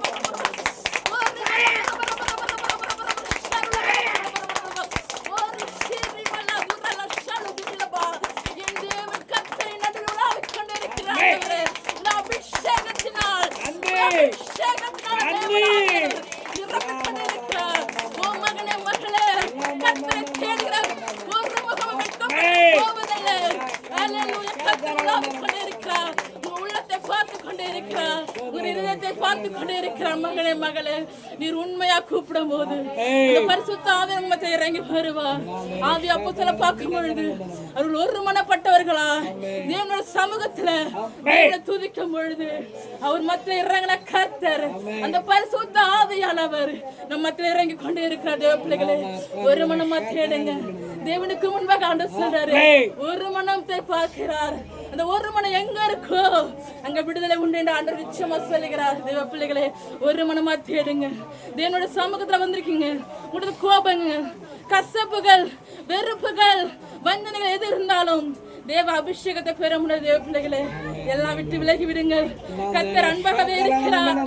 மகனே மகளே, நீர் உண்மையா கூப்பிடும் போது பரிசுத்த ஆவி மத்தியில் இறங்கி வருவார். ஆவி அப்போஸ்தலரை பார்க்கும் பொழுது அவர்கள் ஒருமனப்பட்டவர்களா தேவனுடைய சமூகத்துல துதிக்கும் பொழுது அவர் மத்தியில் இறங்கின கர்த்தர், அந்த பரிசுத்த ஆவியானவர் நம்ம மத்தியில் இறங்கி கொண்டே இருக்கிறார். தேவ பிள்ளைகளே, ஒரு மனமா தேடுங்க. தேவனுக்கு முன்பாக ஆண்டவர் சொல்றாரு, ஒரு மனத்தை பார்க்கிறார். அந்த ஒரு மனம் எங்க இருக்கோ அங்க விடுதலை உண்டு என்று ஆண்டவர் நிச்சயமா சொல்லுகிறார். தேவ பிள்ளைகளே, ஒரு மனமா தேடுங்க. தேவனுடைய சமூகத்துல வந்திருக்கீங்க. உங்களோட கோபங்கள், கசப்புகள், வெறுப்புகள், வஞ்சனைகள் எது இருந்தாலும் தேவ அபிஷேகத்தை பெற முடியாது. தேவ பிள்ளைகளே, எல்லாம் விட்டு விலகி விடுங்க. கர்த்தர் அன்பாகவே இருக்கிறார்.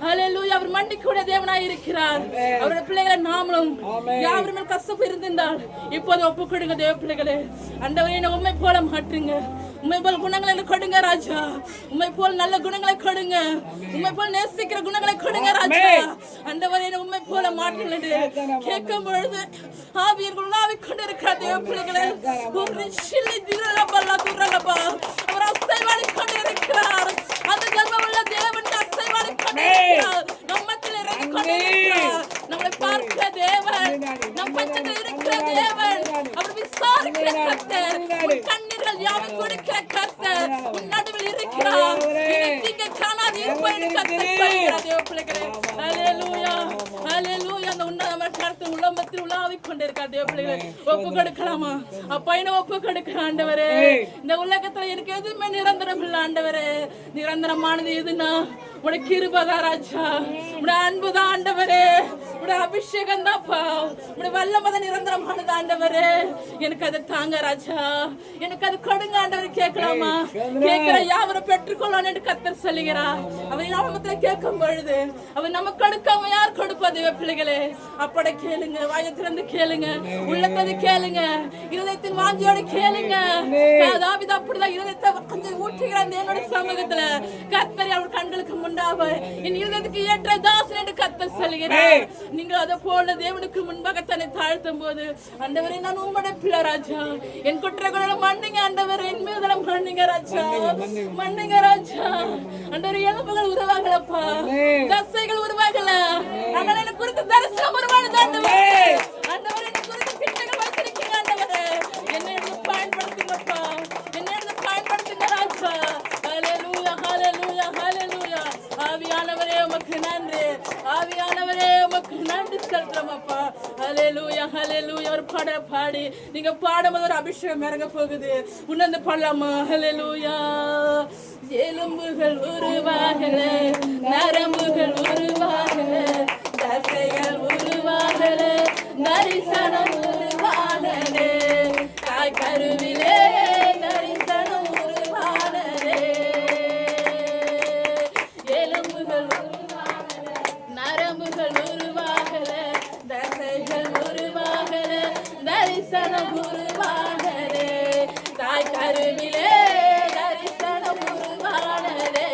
அல்லேலூயா. அவர் மன்னிக்கக்கூடிய தேவனாய் இருக்கிறார். அவருடைய பிள்ளைகளை நாமளும் யாவர் மேல் கசப்பு இருந்திருந்தால் இப்போது ஒப்பு கொடுங்க. தேவ பிள்ளைகளே, ஆண்டவரே என்னை உம்மை போல மாற்றுங்க. உம்மை போல குணங்களை கொடுங்க ராஜா. உம்மை போல நல்ல குணங்களை கொடுங்க. உம்மை போல நேசிக்கிற குணங்களை கொடுங்க ராஜா. ஆண்டவரே என்னை உம்மை போல மாற்றுங்க என்று கேட்கும் பொழுது ஆவியர்கள் உலாவிக் கொண்டிருக்கிற தேவ பிள்ளைகளே, ஒரு சில்லி திரளபல்லா துரலபா அவர் அசைவாடிக் கொண்டிருக்கிறார். அந்த ஜெபமுள்ள தேவன் அசைவாடிக் கொண்டிருக்கிறார். நம்மத்தில் இறங்கி கொண்டிருக்கிறார். நம்மளை பார்க்கிற தேவன், நம் பட்சத்தில் இருக்கிற தேவன், அவர் விசாரிக்கிற கர்த்தர், உன் கண்ணீர்கள் யாவும் கொடுக்கிற கர்த்தர், உன் நடுவில் இருக்கிறார். நீங்க காணாது இருப்பேன் கர்த்தர் சொல்கிறார். தேவ பிள்ளைகளே, அல்லேலூயா, அல்லேலூயா. அந்த உன்னதமான கர்த்தர் உலகத்தில் உலாவிக் கொண்டிருக்கிறார். தேவ பிள்ளைகளே, ஒப்பு கொடுக்கலாமா? அப்பா என்ன ஒப்பு கொடுக்கிற ஆண்டவரே. இந்த உலகத்துல எனக்கு எதுவுமே நிரந்தரம் இல்லை ஆண்டவரே. நிரந்தரமானது எதுனா உடைய கிருபை ராஜா, உடைய அன்புதான் ஆண்டவரே, உடைய அபிஷேகம் தான்ப்பா, உடைய வல்லமை நிரந்தரமானது ஆண்டவரே. எனக்கு அதை தாங்க ராஜா, எனக்கு அது கொடுங்க ஆண்டவரை. கேட்கலாமா? கேட்கிற யாவரை பெற்றுக்கொள்வான் என்று கர்த்தர் சொல்லுகிறார். அவரை நாமத்துல கேட்கும் பொழுது அவர் நமக்கு கொடுக்காம யார் கொடுப்பது? பிள்ளைகளே, அப்பட கேளுங்க, வாயத்திலிருந்து கேளுங்க, உள்ளத்தது கேளுங்க, இருதயத்தின் வாஞ்சியோடு கேளுங்க. தாவீது அப்படிதான் இருதயத்தை கொஞ்சம் ஊற்றுகிறான் என்னுடைய சமூகத்துல. கர்த்தர் அவர் கண்களுக்கு முன்பாக என் இருதயத்துக்கு ஏற்ற தாசன் என்று கர்த்தர் சொல்லுகிறார். நீங்கள் அதை போல தேவனுக்கு முன்பாக தன்னை தாழ்த்தும் போது, ஆண்டவரே நான் உம்முடைய பிள்ளை ராஜா, என் குற்றங்களை மன்னிங்க ஆண்டவரே, என் மீது மன்னிங்க ராஜா, மன்னிங்க ராஜா. ஆண்டவரே எலும்புகள் உருவாகலப்பா, தசைகள் உருவாகல, ஆனால் எனக்கு குறித்து தரிசனம் உருவானது ஆண்டவரே. ஆண்டவரே எனக்கு குறித்து திட்டங்கள் வைத்திருக்கீங்க ஆண்டவரே, என்னை பயன்படுத்துங்கப்பா, என்னை பயன்படுத்துங்க ராஜா. ஹல்லேலூயா, ஹல்லேலூயா, ஹல்லேலூயா. ஆவியானவரே உமக்கு நன்றி, ஆவியானவரே உமக்கு நன்றி செலுத்துறோம் அப்பா. ஹல்லேலூயா, ஹல்லேலூயா. ஒரு பாட பாடி நீங்க பாடும்போது ஒரு அபிஷேகம் இறங்க போகுது. உணர்ந்து பாடலாமா? ஹல்லேலூயா. எலும்புகள் உருவாகல, நரம்புகள் உருவாகல, தசைகள் உருவாகல, தரிசனம் உருவாகல, தரிசனம் உருவானதே, தாய் கருவிலே தரிசனம் உருவானதே.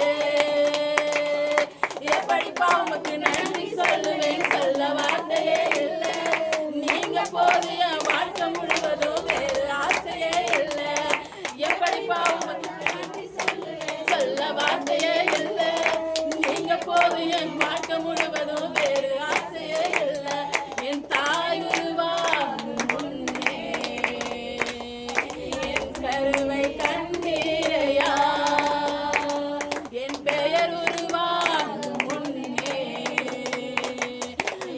எப்படிப்பா உமக்கு நன்றி சொல்லுவேன், சொல்ல வார்த்தையே இல்லை. நீங்க போது என் வாழ்க்கை முழுவதும் வேறு ஆசையே இல்லை. எப்படிப்பா உமக்கு நன்றி சொல்லுவேன், சொல்ல வார்த்தையே இல்லை. நீங்க போது என் வாழ்க்கை முழுவதும் வேறு ஆசையே இல்லை. என் தாய் உருவாகும் முன்னே என் கருவை கண்டீரையா, என் பெயர் உருவாகும் முன்னே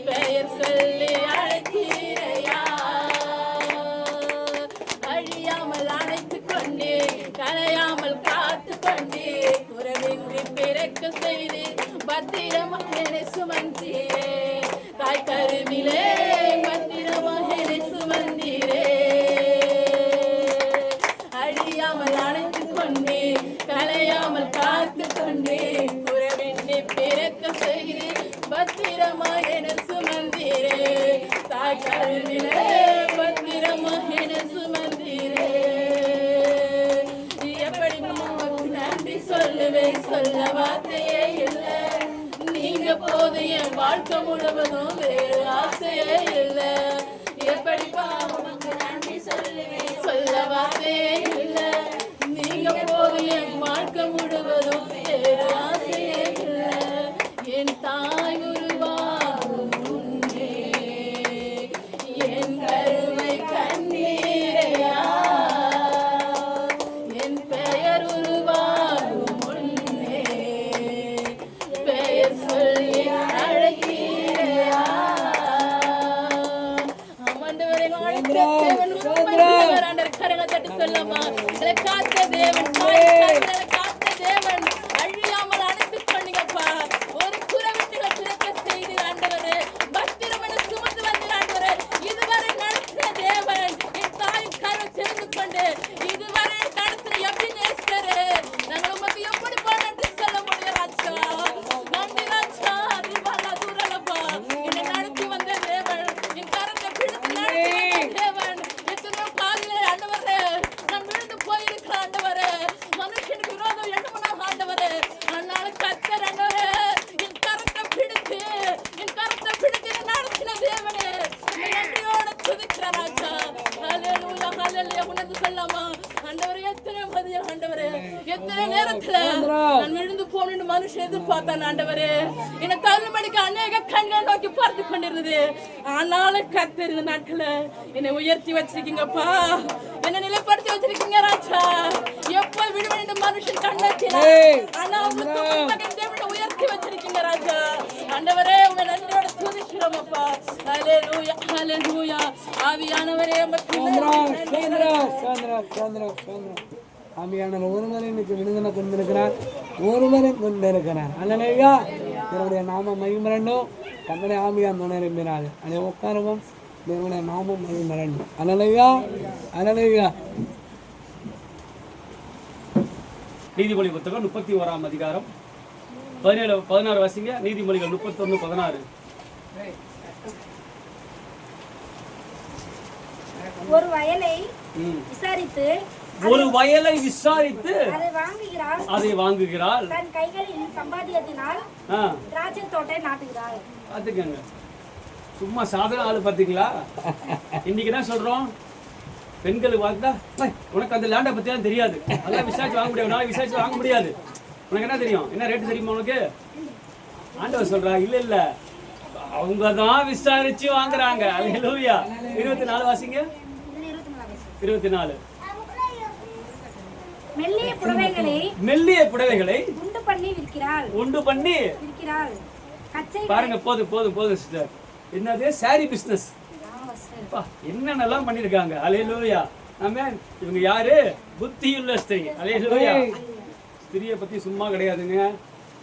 பெயர் சொல்லி அழைத்தீரையா. அழியாமல் அணைத்துக் கொண்டே, கலையாமல் காத்து கொண்டே, குறைவின்றி பிறக்க செய்து பத்திரமாக என்னை சுமந்தீரே. தாய் கருவிலே பத்திரமாக என்னை சுமந்தீரே. அழியாமல் அணைத்துக் கொண்டே, கலையாமல் காத்து கொண்டே, குறைவின்றி பிறக்க செய்து பத்திரமாக என்னை சுமந்தீரே. தாய் கருவிலே பத்திரமாக என்னை சுமந்தீரே. எப்படி உமக்கு நன்றி சொல்லுவேன், சொல்ல வார்த்தையே இல்லை. நீங்க போது என் வாழ்க்கை முழுவதும் வேறு ஆசையே இல்லை. எப்படி உமக்கு நன்றி சொல்லுவேன், சொல்ல வார்த்தையே இல்லை. நீங்க போது என் வாழ்க்கை முழுவதும் வேறு ஆசையே இல்லை. என் தாய் உருவாகும் முன்னே என் கருவை கண்ணீரையா, என் பெயர் உருவாகும் முன்னே பெயர் சொல்லி அழைத்தீரையா. ஆண்டவரே, அழைத்த தேவன் உண்மையுள்ளவர். ஆண்டவரே, கரங்களை தட்டி சொல்லமா, எங்களை காத்த தேவன், தாய் கருவிலே காத்த தேவன், அழியாமல் அணைத்துக் கொண்டீங்கப்பா. ஒரு குறைவிட்டுகளை பிறக்க செய்து ஆண்டவரே, பத்திரம் என சுமந்து வந்தீர் ஆண்டவரே. இதுவரை நடத்தின தேவன், என் தாயின் கருவை தெரிந்து கொண்டு இதுவரை நடத்தின எப்படி நேசித்தாரு. நாங்கள் உமக்கு எப்படி நன்றி சொல்ல முடியும் ராஜா. நன்றி ராஜா. அறிவாளா தூரலப்பா, என்னை நடத்தி வந்த தேவன், என் கரத்தை பிடித்து நடத்தி வந்த தேவன். எத்தனையோ காலையில ஆண்டவரே நான் விழுந்து போயிருக்கிறேன் ஆண்டவரே. மனுஷனுக்கு விரோதம் எண்ணமனாக ஆண்டவரே. அதனால கர்த்தர் ஆண்டவரே என் கரத்தை பிடித்து என்னை நடத்தின தேவனே, உம்மை நன்றியோடு துதிக்கிறேன் ராஜா. ஹல்லேலூயா, ஹல்லேலூயா. உணர்ந்து சொல்லாமா ஆண்டவரே, எத்தனை மதியம் ஆண்டவரே, எத்தனை நேரத்துல நான் விழுந்து போன்னு மனுஷன் எதிர்பார்த்தான் ஆண்டவரே. என்னை தள்ளுபடிக்கு அநேக கண்கள் நோக்கி பார்த்து கொண்டிருந்தது. ஆனாலும் கர்த்தர் இந்த நாட்கள என்னை உயர்த்தி வச்சிருக்கீங்கப்பா, என்னை நிலைப்படுத்தி வச்சிருக்கீங்க ராஜா. எப்போ விடுவேன் என்று மனுஷன் கண்ணத்தில, ஆனா உங்களுக்கு மகன் தேவனை உயர்த்தி வச்சிருக்கீங்க ராஜா. ஆண்டவரே, உங்க நன்றியோட துதிக்கிறோமப்பா. ஹல்லேலூயா, ஹல்லேலூயா. ஆவியானவரே, ஆவியானவர் ஒருவரை இன்னைக்கு விடுதலை கொண்டிருக்கிறார், ஒருவரை கொண்டிருக்கிறார். அல்லேலூயா. என்னுடைய நாமம் மகிமரண்டும் கம்பனை ஆவியான் துணையிருக்கிறார். அதை உட்காருவோம். தேவனுடைய நாமம் மகிமரண்டும். அல்லேலூயா, அல்லேலூயா. நீதிமொழி புத்தகம் 31ஆம் அதிகாரம் 17-16 வாசிங்க. நீதிமொழிகள் 31-16. ஒரு வயலை விசாரித்து ஒரு வயலை விசாரித்து அதை வாங்குகிறாள். தன் கைகளின் சம்பாத்தியத்தினால் திராட்சை தோட்டை நாட்டுகிறாள். பார்த்துக்கங்க, சும்மா சாதாரண ஆளு பார்த்தீங்களா? இன்னைக்கு என்ன சொல்றோம், பெண்களுக்கு பார்த்தா உனக்கு அந்த லேண்டை பற்றிலாம் தெரியாது, அதெல்லாம் விசாரிச்சு வாங்க முடியாது, நாளைக்கு விசாரிச்சு வாங்க முடியாது, உனக்கு என்ன தெரியும், என்ன ரேட்டு தெரியுமா உனக்கு? ஆண்டவர் சொல்றா, இல்ல இல்ல அவங்க தான் விசாரிச்சு வாங்குறாங்க. அல்லேலூயா. 24 வாசிங்க. 24. மெல்லிய புடவைகளை உண்டு பண்ணி விற்கிறாள். பாருங்க, போதும் போதும் போதும் சிஸ்டர். என்னது சாரி பிசினஸ், என்னென்னலாம் பண்ணிருக்காங்க. அல்லேலூயா. ஆமென். இவங்க யாரு? புத்தியுள்ள ஸ்திரீ. அல்லேலூயா. ஸ்திரியை பத்தி சும்மா கிடையாதுங்க,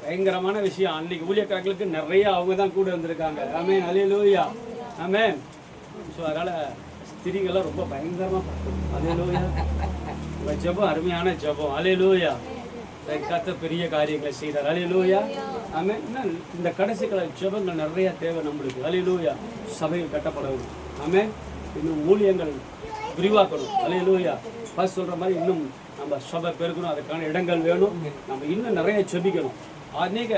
பயங்கரமான விஷயம். அன்னைக்கு ஊழியக்காரர்களுக்கு நிறைய அவங்க தான் கூட வந்திருக்காங்க. ஆமென். அல்லேலூயா. ஆமென். ஸோ அதனால ஸ்திரீகள்லாம் ரொம்ப பயங்கரமா பார்க்கணும். அல்லேலூயா. ஜெபம் அருமையான ஜெபம். அல்லேலூயா. கர்த்தர் பெரிய காரியங்களை செய்தார். அல்லேலூயா. ஆமென். இந்த கடைசி கால ஜெபங்கள் நிறைய தேவை நம்மளுக்கு. அல்லேலூயா. சபைகள் கட்டப்படணும். ஆமென். இன்னும் ஊழியங்கள் விரிவாக்கணும். அல்லேலூயா. ஃபர்ஸ்ட் சொல்ற மாதிரி இன்னும் நம்ம சபை பெருக்கணும், அதுக்கான இடங்கள் வேணும். நம்ம இன்னும் நிறைய ஜெபிக்கணும். அநேக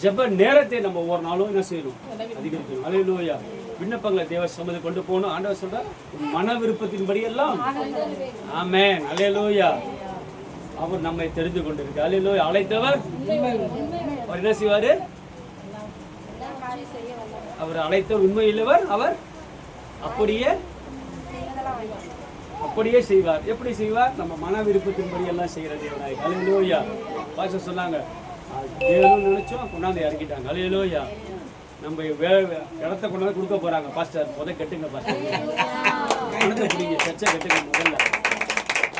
ஜெப நேரத்தை நம்ம ஒவ்வொரு நாளும் என்ன செய்யணும், அதிகரிக்கணும். அல்லேலூயா. விண்ணப்பங்களை தேவ சமூகத்தை கொண்டு போகணும். ஆண்டவர் சொல்ற மன விருப்பத்தின்படி எல்லாம் ஆமென். அல்லேலூயா. அவர் நம்மை தெரிந்து கொண்டிருக்கார். அல்லேலூயா. அழைத்தவர் அவர் என்ன செய்வாரு? அவர் அழைத்தவர் உண்மை இல்லவர், அவர் அப்படியே செய்வார். எப்படி செய்வார்? நம்ம மன விருப்பத்தின்படி எல்லாம் செய்யற தேவனாய். அல்லேலூயா. பாஸ்டர் சொன்னாங்க, தேவன் நினைச்சோம் கொண்டாந்து இறக்கிட்டாங்க. அல்லேலூயா. நம்ம இடத்த கொண்டாந்து கொடுக்க போறாங்க. பாஸ்டர் முத கட்டுங்க, பாஸ்டர் இடத்த பிடிங்க, சர்ச்சை கட்டுங்க முதல்ல.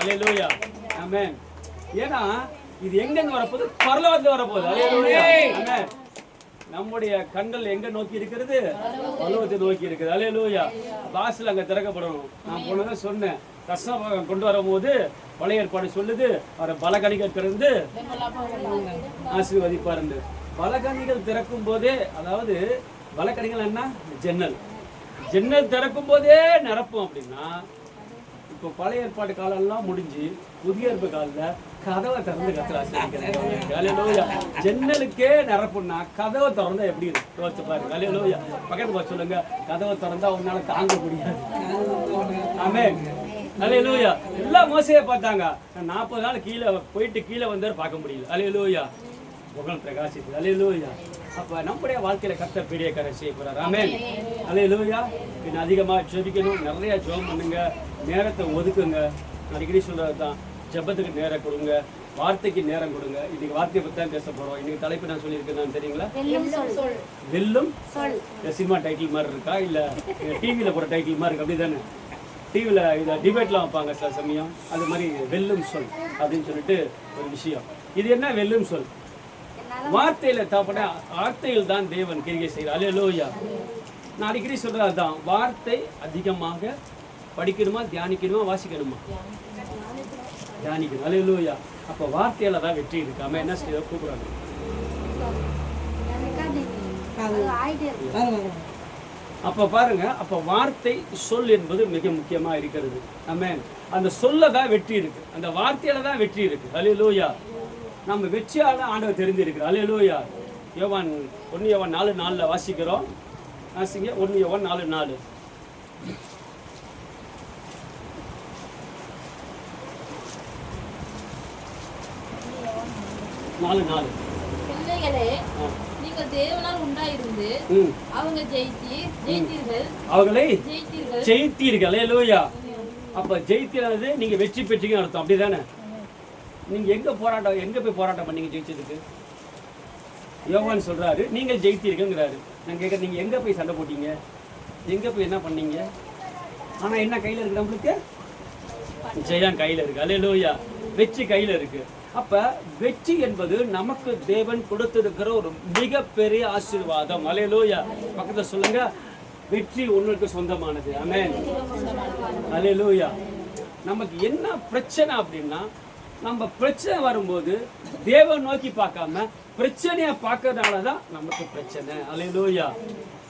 அல்லேலூயா. ஆமென். ஏன்னா இது எங்கெங்க வரப்போகுது? பரலோகத்துல வரப்போகுது. அல்லேலூயா. ஆமென். நம்முடைய கண்கள் எங்க நோக்கி இருக்கிறது? பரலோகத்தை நோக்கி இருக்குது. அல்லேலூயா. வாசல் அங்க திறக்கப்படணும். நான் போனதான் சொன்னேன், கஷ்டம் கொண்டு வரும்போது பழைய ஏற்பாடு சொல்லுது, அவரை பலகணிகள் திறந்து ஆசீர்வதிப்பார். பலகணிகள் திறக்கும் போதே, அதாவது பலகணிகள் என்ன? ஜன்னல் திறக்கும் போதே நிரப்பும். அப்படின்னா இப்போ பழைய ஏற்பாடு காலம் எல்லாம் முடிஞ்சு புதிய ஏற்பு காலில் கதவை திறந்து கத்துறாங்க. ஜன்னலுக்கே நிரப்புனா கதவை திறந்தா எப்படி இருக்கு யோசிச்சு பாருங்க. அல்லேலூயா. பக்கத்து பார்த்து சொல்லுங்க, கதவை திறந்தா உன்னால தாங்க முடியாது. ஆமென். அல்லேலூயா. எல்லாம் மோசையை பார்த்தாங்க, 40 நாள் கீழே வந்தார், பார்க்க முடியல. அல்லேலூயா. புகழ் பிரகாசித்து. அல்லேலூயா. அப்ப நம்முடைய வாழ்க்கையில கர்த்தர் பெரிய காரியம் செய்ய போறார். ஆமென். அல்லேலூயா. இன்னும் அதிகமா ஜெபிக்கணும், நிறைய ஜெபம் பண்ணுங்க, நேரத்தை ஒதுக்குங்க. அடிக்கடி சொல்றதுதான், ஜெபத்துக்கு நேரம் கொடுங்க, வார்த்தைக்கு நேரம் கொடுங்க. இன்னைக்கு வார்த்தையை பத்தி தான் பேச போறோம். இன்னைக்கு தலைப்பு நான் சொல்லியிருக்கேன் தெரியுங்களா? வெல்லும் சினிமா டைட்டில் மாதிரி இருக்கா, இல்ல டிவியில போற டைட்டில் மாதிரி இருக்கு? அப்படிதானே? டிவியில இதை டிபேட்லாம் வைப்பாங்க சில சமயம். அது மாதிரி வெல்லும் சொல் அப்படின்னு சொல்லிட்டு ஒரு விஷயம். இது என்ன வெல்லும் சொல்? வார்த்தையில தாப்பட வார்த்தையில் தான் தேவன் கிரியை செய்கிறார். அல்லேலூயா. நான் அடிக்கடி சொல்றது தான், வார்த்தை அதிகமாக படிக்கணுமா, தியானிக்கணுமா, வாசிக்கணுமா? தியானிக்கணும். அல்லேலூயா. அப்ப வார்த்தையில தான் வெற்றி இருக்கு. அம்மா என்ன செய்ய கூப்பிடுறாங்க? அப்ப பாருங்க, அப்ப வார்த்தை சொல் என்பது மிக முக்கியமா இருக்கிறது. ஆமென். அந்த சொல்ல தான் வெற்றி இருக்கு, அந்த வார்த்தையில தான் வெற்றி இருக்கு. அல்லேலூயா. நம்ம வெற்றியால ஆண்டவர் தெரிஞ்சிருக்கு. அல்லேலூயா. யோவான் 1 யோவான் 4:4 வாசிக்கிறோம். வாசிங்க. 1 யோவான் 4:4. பிள்ளைகளே, நீங்கள் தேவனால் உண்டாயிருந்து அவங்களை ஜெயித்தீர்கள். அல்லேலூயா. அப்ப ஜெயித்தது நீங்க வெற்றி பெற்றீங்கன்னு அர்த்தம். அப்படிதானே? நீங்க எங்க போய் போராட்டம் பண்ணீங்க ஜெயிச்சதுக்கு? யோவான் சொல்றாரு, நீங்கள் ஜெயித்தீர்கள்ங்கிறாரு. நான் கேட்கறேன், நீங்க எங்க போய் சண்டை போட்டீங்க? எங்க போய் என்ன பண்ணீங்க? ஆனா என்ன கையில இருக்கு? நம்மளுக்கு ஜெயம் கையில இருக்கு. அல்லேலூயா. வெற்றி கையில இருக்கு. அப்ப வெற்றி என்பது நமக்கு தேவன் கொடுத்திருக்கிற ஒரு மிகப்பெரிய ஆசீர்வாதம். அல்லேலூயா. பக்கத்துல சொல்லுங்க, வெற்றி உங்களுக்கு சொந்தமானது. ஆமென். அல்லேலூயா. நமக்கு என்ன பிரச்சனை அப்படின்னா, நம்ம பிரச்சனை வரும்போது தேவன் நோக்கி பார்க்காம பிரச்சனையை பார்க்கறதுனாலதான் நமக்கு பிரச்சனை. அல்லேலூயா.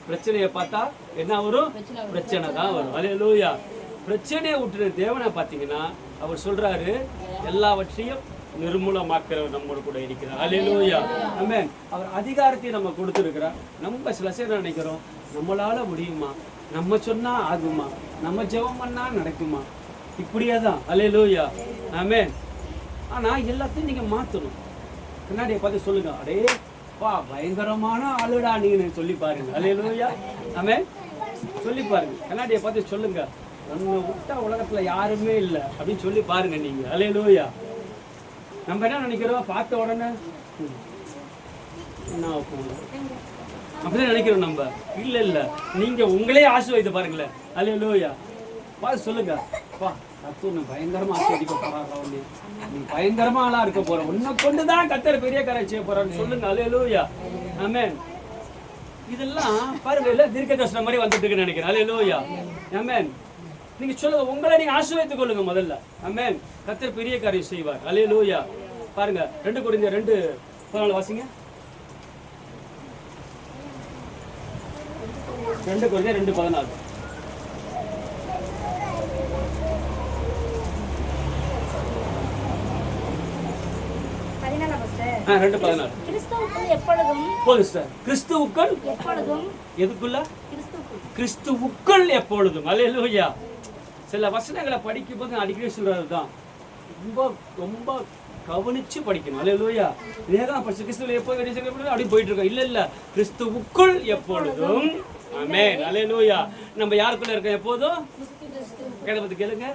பிரச்சனையை பார்த்தா என்ன வரும்? பிரச்சனை தான் வரும். அல்லேலூயா. பிரச்சனையை விட்டுற தேவனை பார்த்தீங்கன்னா அவர் சொல்றாரு, எல்லாவற்றையும் நிர்மூலமாக்குறவர் நம்மோடு கூட இருக்கிறார். அல்லேலூயா. ஆமென். அவர் அதிகாரத்தை நம்ம கொடுத்துருக்கிறார். நம்ம சில பேர் நினைக்கிறோம், நம்மளால முடியுமா, நம்ம சொன்னா ஆகுமா, நம்ம ஜெபம் பண்ணா நடக்குமா, இப்படியே தான். அல்லேலூயா. ஆமென். ஆனா எல்லாத்தையும் நீங்க மாத்தணும். கண்ணாடியை பார்த்து சொல்லுங்க, அடே வா பயங்கரமான ஆளுடா நீங்க சொல்லி பாருங்க. அல்லேலூயா. ஆமென். சொல்லி பாருங்க. கண்ணாடியை பார்த்து சொல்லுங்க, உன்னை விட்டா உலகத்துல யாருமே இல்லை அப்படின்னு சொல்லி பாருங்க நீங்க. அல்லேலூயா. நம்ம என்ன நினைக்கிறோம்? பார்த்த உடனே என்ன அப்படிதான் நினைக்கிறோம் நம்ம. இல்ல நீங்க உங்களே ஆசீர்வதித்து பாருங்களேன். அல்லேலூயா. பார்த்து சொல்லுங்க, வா கர்த்தர் பயங்கரமா ஆசீர்வதிக்க போறாரு, நீ பயங்கரமா ஆளா இருக்க போற, உன்னை கொண்டுதான் கர்த்தர் பெரிய காரியம் செய்ய போறான்னு சொல்லுங்க. அல்லேலூயா. ஆமென். இதெல்லாம் பாருங்க, இல்ல தீர்க்க தரிசனம் மாதிரி வந்துட்டு இருக்குன்னு நினைக்கிறேன். அல்லேலூயா. ஆமென். நீங்க சொல்லுங்க, உங்களை நீங்க ஆசீர்வதித்துக் கொள்ளுங்க முதல்ல. ஆமென். கர்த்தர் பெரிய காரியம் செய்வார். அல்லேலூயா. பாருங்க 2 கொரிந்தியர் 2:14 வாசிங்க. 2 கொரிந்தியர் 2:14. 2:14 கிறிஸ்துவுக்குள் எப்பொழுதும் போதும் சிஸ்டர். கிறிஸ்துவுக்குள் எப்பொழுதும் எதுக்குள்ள? கிறிஸ்துவுக்குள் கிறிஸ்துவுக்குள் எப்பொழுதும். அல்லேலூயா. சில வசனங்களை படிக்கும்போது நான் அடிக்கடி சொல்றதுதான், ரொம்ப ரொம்ப கவனிச்சு படிக்கணும். அல்லேலூயா. இதேதான் படிச்சு கிறிஸ்துவுல எப்போதும் அப்படி போயிட்டு இருக்கோம். இல்ல கிறிஸ்துவுக்குள் எப்பொழுதும். ஆமென். அல்லேலூயா. நம்ம யாருக்குள்ள இருக்க எப்போதும்? கேட்க கேளுங்க,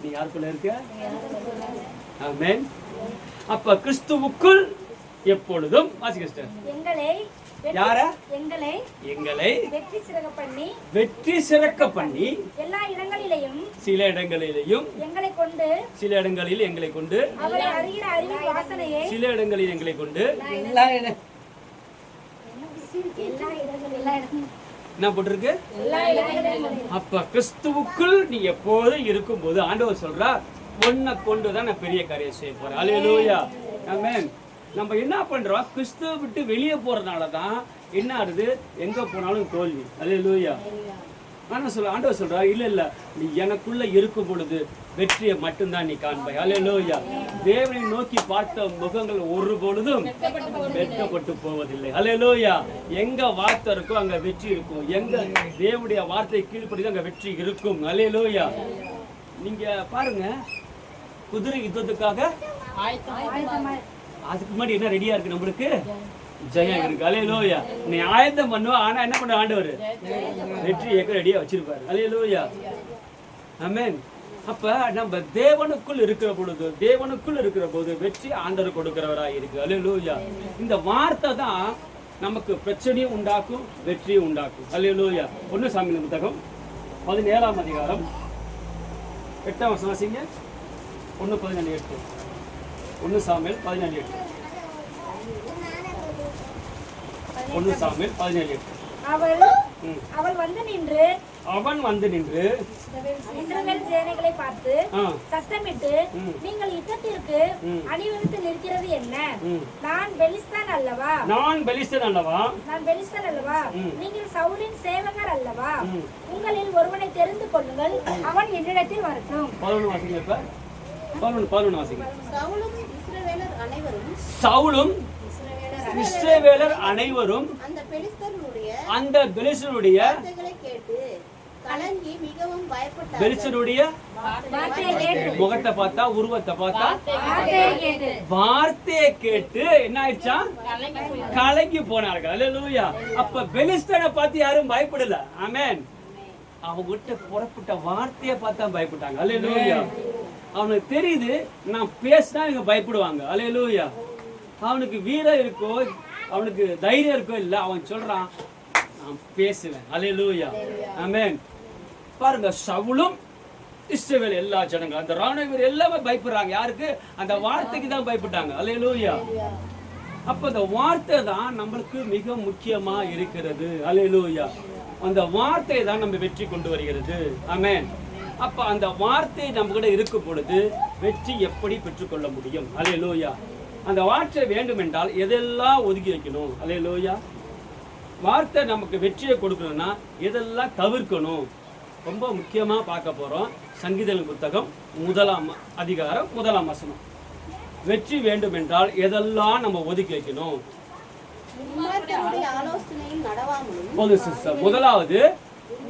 நீ யாருக்குள்ள இருக்க? ஆமென். அப்ப கிறிஸ்துவுக்குள் எப்பொழுதும் வாசிங்க சிஸ்டர். யார? எங்களை வெற்றி சிறக்க பண்ணி எல்லா இடங்களிலேயும் சில இடங்களிலேயும் சில இடங்களில் எங்களை கொண்டு அவரை அறிகிற அறிவின் வாசனையை சில இடங்களில் எங்களை கொண்டு என்ன போட்டிருக்கு? அப்ப கிறிஸ்துவுக்குள் நீ எப்போதும் இருக்கும்போது ஆண்டவர் சொல்றார், உன்னை கொண்டுதான் நான் பெரிய காரியம் செய்ய போறேன். அல்லேலூயா. ஆமென். நம்ம என்ன பண்றோம்? கிறிஸ்துவை விட்டு வெளியே போறதுனால தான் என்ன ஆகுது? எங்க போனாலும் தோல்வி. அல்லேலூயா. ஆண்டவர் சொல்றார், இல்ல நீ எனக்குள்ள இருக்கும் பொழுது வெற்றியை மட்டும்தான் நீ காண்பாய். அல்லேலூயா. தேவனை நோக்கி பார்த்த முகங்கள் ஒரு பொழுதும் வெட்கப்பட்டு போவதில்லை. அல்லேலூயா. எங்க வார்த்தை இருக்கோ அங்க வெற்றி இருக்கும். எங்க தேவனுடைய வார்த்தை கீழ்ப்படி அங்க வெற்றி இருக்கும். அல்லேலூயா. நீங்க பாருங்க, குதிரை யுத்தத்துக்காக அதுக்கு முன்னாடி என்ன ரெடியா இருக்கு? நம்மளுக்கு ஜெயம் இருக்கு. அல்லேலூயா. நீ ஆயத்தம் பண்ணுவா, ஆனா என்ன பண்ண? ஆண்டவர் வெற்றி ஏக்க ரெடியா வச்சிருப்பாரு. அல்லேலூயா. ஆமென். அப்ப நம்ம தேவனுக்குள் இருக்கிற போது வெற்றி ஆண்டவர் கொடுக்கிறவராய் இருக்கு. அல்லேலூயா. இந்த வார்த்தை தான் நமக்கு பிரச்சனையும் உண்டாக்கும், வெற்றியும் உண்டாக்கும். அல்லேலூயா. 1 சாமுவேல் புத்தகம் 17ஆம் அதிகாரம் 8ஆம் வசனம் வாசிங்க. 1:14 1 சாமுவேல் 17:8. 1 சாமுவேல் 17:8. அவன் வந்து நின்று இஸ்ரவேல் சேனைகளை பார்த்து சத்தமிட்டு, நீங்கள் யுத்தத்திற்கு அணிவகுத்து நிற்கிறது என்ன? நான் பெலிஸ்தன் அல்லவா? நீங்கள் சவுலின் சேவகர் அல்லவா? உங்களில் ஒருவனை தெரிந்து கொள்ளுங்கள், அவன் என்னிடத்தில் வரட்டும். 11 வாசிங்க. சவுலும் இஸ்ரவேலர் அனைவரும் அந்த பெலிஸ்தருடைய முகத்தை பார்த்தா, உருவத்தை பார்த்தா, வார்த்தையை கேட்டு என்ன ஆயிடுச்சா? கலங்கி போனார்கள். அல்லேலூயா. அப்ப பெலிஸ்தனை பார்த்து யாரும் பயப்படல. ஆமென். அவங்க கிட்ட புறப்பட்ட வார்த்தையை பார்த்தா பயப்பட்டாங்க. அல்லேலூயா. அவனுக்கு தெரியுது, நான் பேசினா இவங்க பயப்படுவாங்க. அல்லேலூயா. அவனுக்கு வீரம் இருக்கோ, அவனுக்கு தைரியம் இருக்கோ இல்ல, அவன் சொல்றான், நான் பேசுவேன். அல்லேலூயா. ஆமென். பாருங்க, சவுலும் இஸ்ரவேல் எல்லா ஜனங்கள், அந்த ராணுவ வீரர் எல்லாமே பயப்படுறாங்க. யாருக்கு? அந்த வார்த்தைக்கு தான் பயப்பட்டாங்க. அல்லேலூயா. அப்ப அந்த வார்த்தை தான் நம்மளுக்கு மிக முக்கியமா இருக்கிறது. அல்லேலூயா. அந்த வார்த்தை தான் நம்ம வெற்றி கொண்டு வருகிறது. ஆமென். அப்ப அந்த வார்த்தை நம்ம கூட இருக்கும் பொழுது வெற்றி எப்படி பெற்றுக்கொள்ள முடியும்? அல்லேலூயா. அந்த வார்த்தை வேண்டும் என்றால் எதெல்லாம் ஒதுக்கி வைக்கணும்? அல்லேலூயா. வார்த்தை நமக்கு வெற்றியை கொடுக்கணும்னா எதெல்லாம் தவிர்க்கணும்? ரொம்ப முக்கியமா பார்க்க போறோம். சங்கீதங்களின் புத்தகம் 1ஆம் அதிகாரம் 1ஆம் வசனம். வெற்றி வேண்டும் என்றால் எதெல்லாம் நம்ம ஒதுக்கி வைக்கணும்? முதலாவது,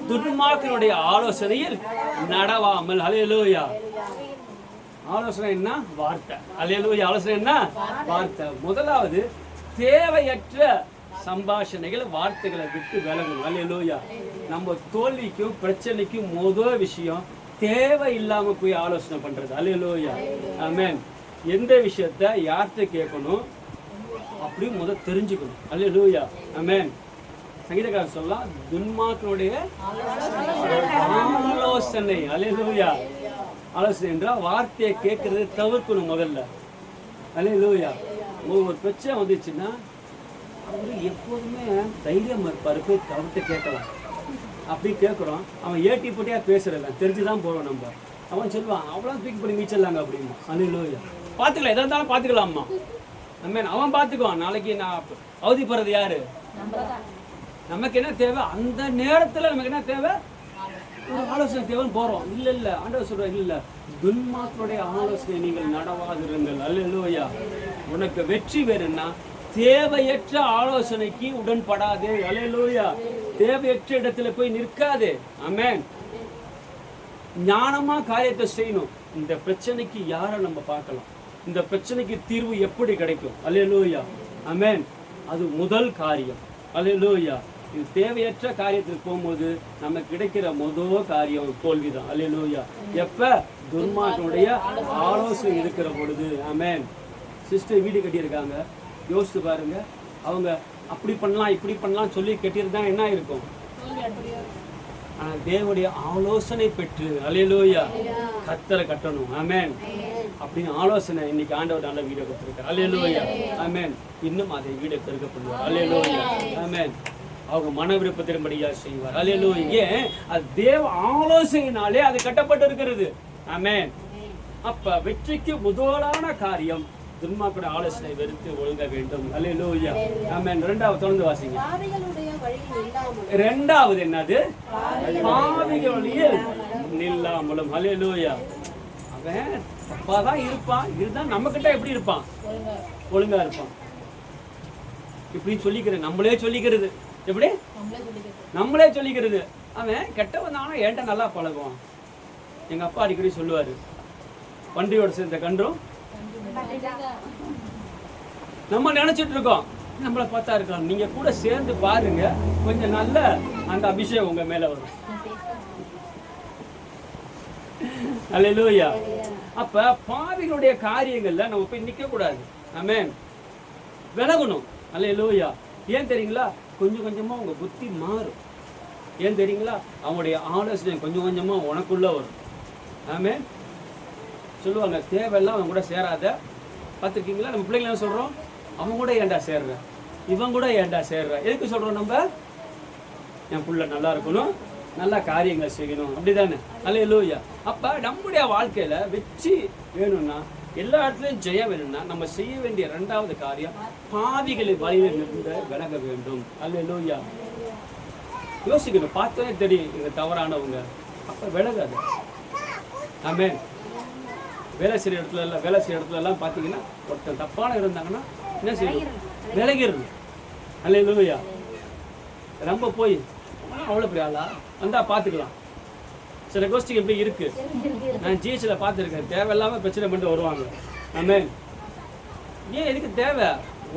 துன்மார்க்கனுடைய ஆலோசனையில் நடவாமல். அல்லேலூயா. ஆலோசனை என்ன? வார்த்தை. அல்லேலூயா. ஆலோசனை என்ன? வார்த்தை. முதலாவது, தேவையற்ற சம்பாஷணைகள், வார்த்தைகளை விட்டு விலகணும். அல்லேலூயா. நம்ம தோல்விக்கும் பிரச்சனைக்கும் முதல் விஷயம் தேவையில்லாம போய் ஆலோசனை பண்றது. அல்லேலூயா. ஆமென். எந்த விஷயத்த யார்கிட்ட கேட்கணும் அப்படி முதல் தெரிஞ்சுக்கணும். அல்லேலூயா. ஆமென். சங்கீதக்காரர் சொல்லலாம், துன்மார்க்கனுடைய ஆலோசனை. அல்லேலூயா. ஆலோசனை என்றால் வார்த்தையை கேட்கறது தவிர்க்கணும் முதல்ல. அல்லேலூயா. ஒரு பிரச்சனை வந்துச்சுன்னா அவரு எப்போதுமே தைரியம் இருப்பாரு, போய் அவர்கிட்ட கேட்கலாம். அப்படி கேட்குறோம், அவன் ஏட்டி போட்டியா பேசுறவன், தெரிஞ்சுதான் போறோம் நம்ம. அவன் சொல்லுவான், அவ்வளோ தூக்கி பண்ணி மீச்சலாங்க அப்படிமா. அல்லேலூயா. பார்த்துக்கலாம், எதா இருந்தாலும் பார்த்துக்கலாம்மா. அவன் பார்த்துக்குவான். நாளைக்கு நான் அவதிப்படுறது யாரு? நமக்கு என்ன தேவை? அந்த நேரத்தில் நமக்கு என்ன தேவை? ஒரு ஆலோசனை தேவைன்னு போறோம். இல்ல ஆண்டவர் சொல்ற, இல்ல துன்மார்க்கனுடைய ஆலோசனை நீங்கள் நடவாதிருங்கள். அல்லேலூயா. உனக்கு வெற்றி வேணும்னா தேவையற்ற ஆலோசனைக்கு உடன்படாதே. அல்லேலூயா. தேவையற்ற இடத்துல போய் நிற்காதே. ஆமென். ஞானமா காரியத்தை செய்யணும். இந்த பிரச்சனைக்கு யாரை நம்ம பார்க்கலாம், இந்த பிரச்சனைக்கு தீர்வு எப்படி கிடைக்கும். அல்லேலூயா. ஆமென். அது முதல் காரியம். அல்லேலூயா. இது தேவையற்ற காரியத்துக்கு போகும்போது நமக்கு கிடைக்கிற முதல் காரியம் தோல்விதான். அல்லேலூயா. எப்ப துன்மார்க்கனுடைய ஆலோசனை இருக்கிற பொழுது. ஆமென். சிஸ்டர் வீடு கட்டியிருக்காங்க, யோசித்து பாருங்க. அவங்க அப்படி பண்ணலாம் இப்படி பண்ணலாம் சொல்லி கட்டியிருந்தா என்ன இருக்கும்? ஆனால் தேவனுடைய ஆலோசனை பெற்று அல்லேலூயா கர்த்தரை கட்டணும். ஆமென். அப்படின்னு ஆலோசனை இன்னைக்கு ஆண்டவர் நல்ல வீடியோ கொடுத்துருக்காரு. அல்லேலூயா. ஆமென். இன்னும் அதை வீடியோ பெருக்க பண்ணுவார். அல்லேலூயா. ஆமென். அவங்க மன விருப்பத்தின்படியா செய்வார். அல்லேலூயா. ஏன்? அது தேவ ஆலோசனையினாலே அது கட்டப்பட்டு இருக்கிறது. ஆமென். அப்ப வெற்றிக்கு முதலான காரியம் துன்மார்க்கனுடைய ஆலோசனை வெறுத்து ஒழுங்க வேண்டும். அல்லேலூயா. ஆமென். இரண்டாவது தொடர்ந்து வாசிங்க. இரண்டாவது என்னது? பாவிகள் வழியில் நில்லாமலும். அல்லேலூயா. அவன் தப்பாதான் இருப்பான், இதுதான் நம்ம கிட்ட எப்படி இருப்பான்? ஒழுங்கா இருப்பான். இப்படி சொல்லிக்கிறது, நம்மளே சொல்லிக்கிறது. எப்படி? நம்மளே சொல்லிக்கிறது. அவன் கெட்டவன் தானே, என்கிட்ட நல்லா பழகுவான். எங்க அப்பா அடிக்கடி சொல்லுவாரு, பன்றியோட சேர்ந்த கன்றும். நம்ம நினைச்சிட்டு இருக்கோம் நம்மளை பார்த்தா இருக்கலாம். நீங்க கூட சேர்ந்து பாருங்க, கொஞ்சம் நல்ல அந்த அபிஷேகம் உங்க மேல வரும். அல்லேலூயா. அப்ப பாவிகளுடைய காரியங்கள்ல நம்ம போய் நிக்க கூடாது. ஆமென். விலகணும். அல்லேலூயா. ஏன் தெரியுங்களா? கொஞ்சம் கொஞ்சமா உங்க புத்தி மாறும். ஏன் தெரியுங்களா? அவங்களுடைய ஆலோசனை கொஞ்சம் கொஞ்சமா உனக்குள்ள வரும். ஆமென். சொல்லுவாங்க, தேவையெல்லாம் அவன் கூட சேராத. பார்த்துருக்கீங்களா? நம்ம பிள்ளைங்க என்ன சொல்றோம்? அவன் கூட ஏன்டா சேர்ற, இவன் கூட ஏன்டா சேர்ற. எதுக்கு சொல்றோம்? நம்ம என் புள்ள நல்லா இருக்கணும், நல்ல காரியங்களை செய்யணும், அப்படிதானே? அல்லேலூயா. அப்ப நம்முடைய வாழ்க்கையில வெற்றி வேணும்னா, எல்லா இடத்துலையும் ஜெயம் வேணும்னா, நம்ம செய்ய வேண்டிய இரண்டாவது காரியம் பாவிகளின் வழியில நின்று விலக வேண்டும். அல்லேலூயா. யோசிக்கணும். பார்த்தோன்னே தெரியும் இவங்க தவறானவங்க, அப்ப விலகாது. ஆமென். வேலை செய்கிற இடத்துல எல்லாம் பார்த்தீங்கன்னா ஒருத்தர் தப்பான இருந்தாங்கன்னா என்ன செய்யணும்? விலகிடணும். அல்லேலூயா. ரொம்ப போய் அவ்வளோ பெரிய ஆளா வந்தா பார்த்துக்கலாம். சில கோஷ்டிகள் எப்படி இருக்கு, நான் ஜிஹெச்ல பார்த்துருக்கேன். தேவையில்லாம பிரச்சனை பண்ணிட்டு வருவாங்க. ஆமென். ஏன் எதுக்கு தேவை?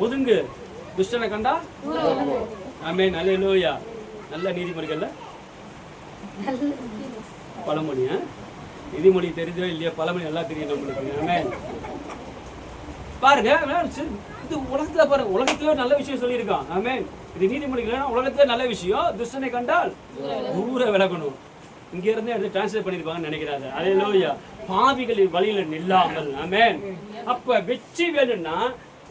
ஒதுங்கு. துஷ்டனை கண்டா. ஆமென். அல்லேலூயா. நல்ல நீதிமொழிகள்ல பழமொழி, நீதிமொழி தெரிஞ்சோ இல்லையா, பழமொழி நல்லா தெரியும் நம்மளுக்கு. ஆமென். பாருங்க, இது உலகத்துல பாருங்க, உலகத்துல நல்ல விஷயம் சொல்லியிருக்கான். ஆமென். இது நீதிமொழிகள் உலகத்துல நல்ல விஷயம். துஷ்டனை கண்டால் தூர விலகணும். இங்க இருந்து எடுத்து டிரான்ஸ்லேட் பண்ணிருப்பாங்கன்னு நினைக்கிறாங்க. அல்லேலூயா. பாவிகளின் வழியில நில்லாமல். ஆமென். அப்ப வெற்றி வேணும்னா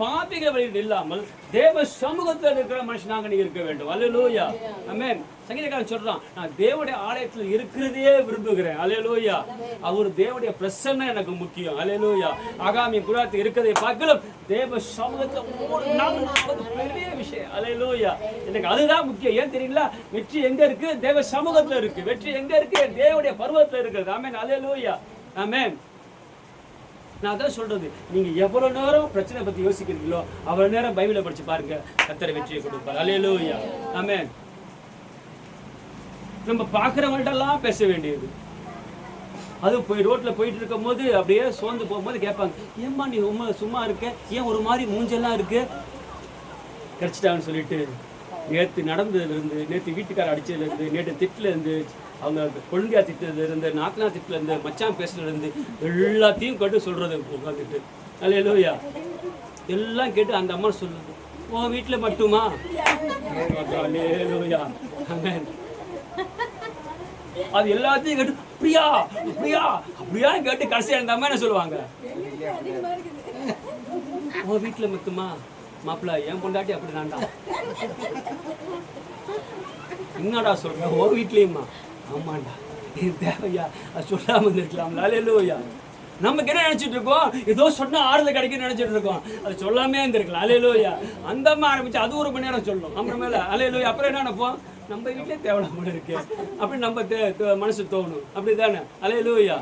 பாவிகள் வழியில் நில்லாமல் தேவ சமூகத்தில் இருக்கிற மனுஷனாக நீ இருக்க வேண்டும். அல்லேலூயா. ஆமென். சங்கீதக்காரன் சொல்றான், நான் தேவனுடைய ஆலயத்தில் இருக்கிறதே விரும்புகிறேன். அல்லேலூயா. அவர் தேவனுடைய பிரசன்னம் எனக்கு முக்கியம். அல்லேலூயா. ஆகாமி குராத்து இருக்கிறதை பார்க்கலும் தேவ சமூகத்தில் பெரிய விஷயம். அல்லேலூயா. எனக்கு அதுதான் முக்கியம். ஏன் தெரியுங்களா? வெற்றி எங்க இருக்கு? தேவ சமூகத்துல இருக்கு. வெற்றி எங்க இருக்கு? தேவனுடைய பர்வத்துல இருக்கிறது. ஆமென். அல்லேலூயா. ஆமென். நான் அதான் சொல்றது, நீங்க எவ்வளவு நேரம் பிரச்சனை பத்தி யோசிக்கிறீங்களோ அவ்வளவு நேரம் பைபிளை படிச்சு பாருங்க, கர்த்தர் வெற்றியை கொடுப்பார். அல்லேலூயா. ஆமென். நம்ம பார்க்கிறவங்கள்ட்ட எல்லாம் பேச வேண்டியது. அது போய் ரோட்ல போயிட்டு இருக்கும் போது அப்படியே சோர்ந்து போகும்போது கேட்பாங்க, ஏம்மா நீ சும்மா இருக்க, ஏன் ஒரு மாதிரி மூஞ்செல்லாம் இருக்கு? கிடைச்சிட்டான்னு சொல்லிட்டு நேற்று நடந்ததுலேருந்து, நேற்று வீட்டுக்கார அடிச்சதுலேருந்து, நேற்று திட்டிலேருந்து, அவங்க கொழுந்தியா திட்டதுலேருந்து, நாத்தனா திட்டிலேருந்து, மச்சான் பேசுனதுலேருந்து எல்லாத்தையும் கேட்டு சொல்கிறது உட்காந்துட்டு. அல்லேலூயா. எல்லாம் கேட்டு அந்த அம்மா சொல்லுது, உன் வீட்டில் மட்டுமா? அல்லேலூயா. ஆமென். அது எல்லாத்தையும் கேட்டு அப்படியா அப்படியா அப்படியான்னு கேட்டு கடைசியாக அந்த அம்மா என்ன சொல்லுவாங்க? உன் வீட்டில் மட்டுமா? மாப்பிள்ள என் பொண்டாட்டி அப்படி நான்டா. என்னடா சொல்ற? ஓ வீட்லயுமா? ஆமாண்டா. இது தேவையா? அது சொல்லாம இருந்திருக்கலாம்ல. அல்லேலூயா. நமக்கு என்ன நினைச்சிட்டு இருக்கோம்? ஏதோ சொன்னா ஆறுதல் கிடைக்குன்னு நினைச்சிட்டு இருக்கோம். அது சொல்லாமே இருந்திருக்கலாம். அல்லேலூயா. அந்த அம்மா ஆரம்பிச்சு அது 1 மணி நேரம் சொல்லணும் அப்புறமேல. அல்லேலூயா. அப்புறம் என்ன நினைப்போம்? நம்ம வீட்டிலே தேவையில்லாம இருக்கு அப்படி நம்ம மனசு தோணும். அப்படிதானே? அல்லேலூயா.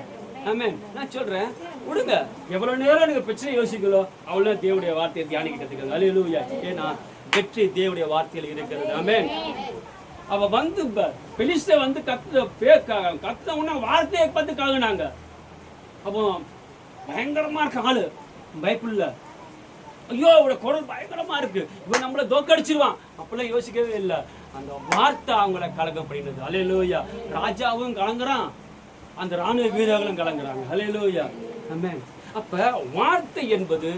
ஆமென். நான் சொல்றேன், விடுங்க. எவ்வளவு நேரம் நீங்க பிரச்சனை யோசிக்கலோ அவ்வளவு தேவனுடைய வார்த்தையை தியானிக்க கத்துக்கங்க. அல்லேலூயா. ஏன்னா வெற்றி தேவனுடைய வார்த்தையில் இருக்கிறது. ஆமென். அவ வந்து பெலிஸ்தர் வந்து கத்த உடனே வார்த்தையை பார்த்து காகுனாங்க. அப்போ பயங்கரமா இருக்க ஆளு பயப்புள்ள, ஐயோ அவட குரல் பயங்கரமா இருக்கு, இவன் நம்மள தோக்கடிச்சிருவான் அப்படிலாம் யோசிக்கவே இல்லை. அந்த வார்த்தை அவங்கள கலங்கப்படுகிறது. அல்லேலூயா. ராஜாவும் கலங்குறான், அந்த ராணுவ வீரர்களும் கலங்குறாங்க. அல்லேலூயா. ஆமென். அப்ப வார்த்தை என்பது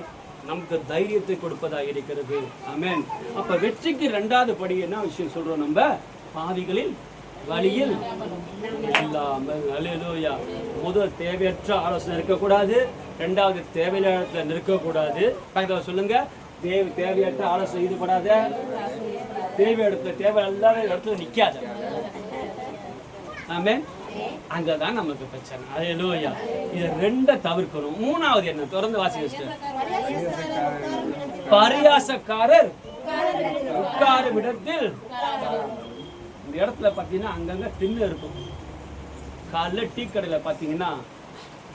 நமக்கு தைரியத்தை கொடுப்பதா இருக்கிறது. ஆமென். அப்ப வெற்றிக்கு இரண்டாவது படி என்ன விஷயம் சொல்றோம் நம்ம? பாவிகளில் வழியில் இல்லாமல். அல்லேலூயா. முதல் தேவையற்ற ஆலோசனை இருக்கக்கூடாது, இரண்டாவது தேவையான இடத்துல நிற்கக்கூடாது. பக்கத்தில் சொல்லுங்க, தேவையற்ற ஆலோசனை ஈடுபடாத, தேவை இடத்துல தேவை இல்லாத இடத்துல நிக்காத. ஆமென். அங்கதான் நமக்கு பிரச்சனை. அல்லேலூயா. இது ரெண்டை தவிர்க்கணும். மூணாவது என்ன? தொடர்ந்து வாசிக்க. பரியாசக்காரர் உட்காரும் இடத்தில். இந்த இடத்துல பாத்தீங்கன்னா அங்கங்க திண்ணு இருக்கும். காலைல டீ கடையில பாத்தீங்கன்னா